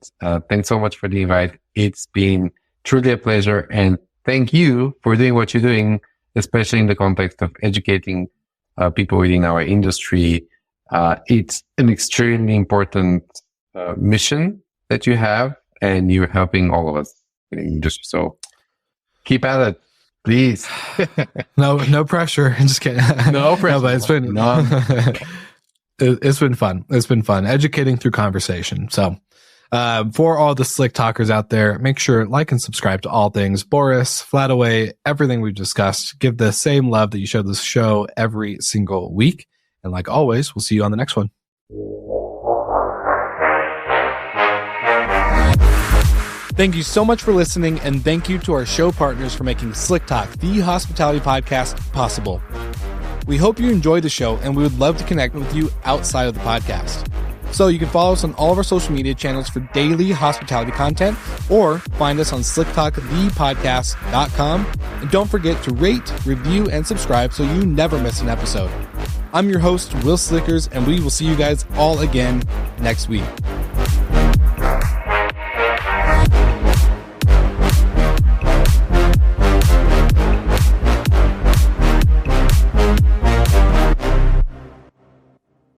Thanks so much for the invite. It's been truly a pleasure. And thank you for doing what you're doing, especially in the context of educating people within our industry. It's an extremely important mission that you have, and you're helping all of us in the industry. So keep at it, please. No pressure. I'm just kidding. No pressure. No, but it's been it's been fun. It's been fun educating through conversation. So for all the slick talkers out there, make sure like and subscribe to all things Boris, Flataway, everything we've discussed. Give the same love that you show this show every single week. And like always, we'll see you on the next one. Thank you so much for listening, and thank you to our show partners for making Slick Talk, the hospitality podcast, possible. We hope you enjoyed the show, and we would love to connect with you outside of the podcast. So you can follow us on all of our social media channels for daily hospitality content, or find us on slicktalkthepodcast.com. And don't forget to rate, review, and subscribe so you never miss an episode. I'm your host, Will Slickers, and we will see you guys all again next week.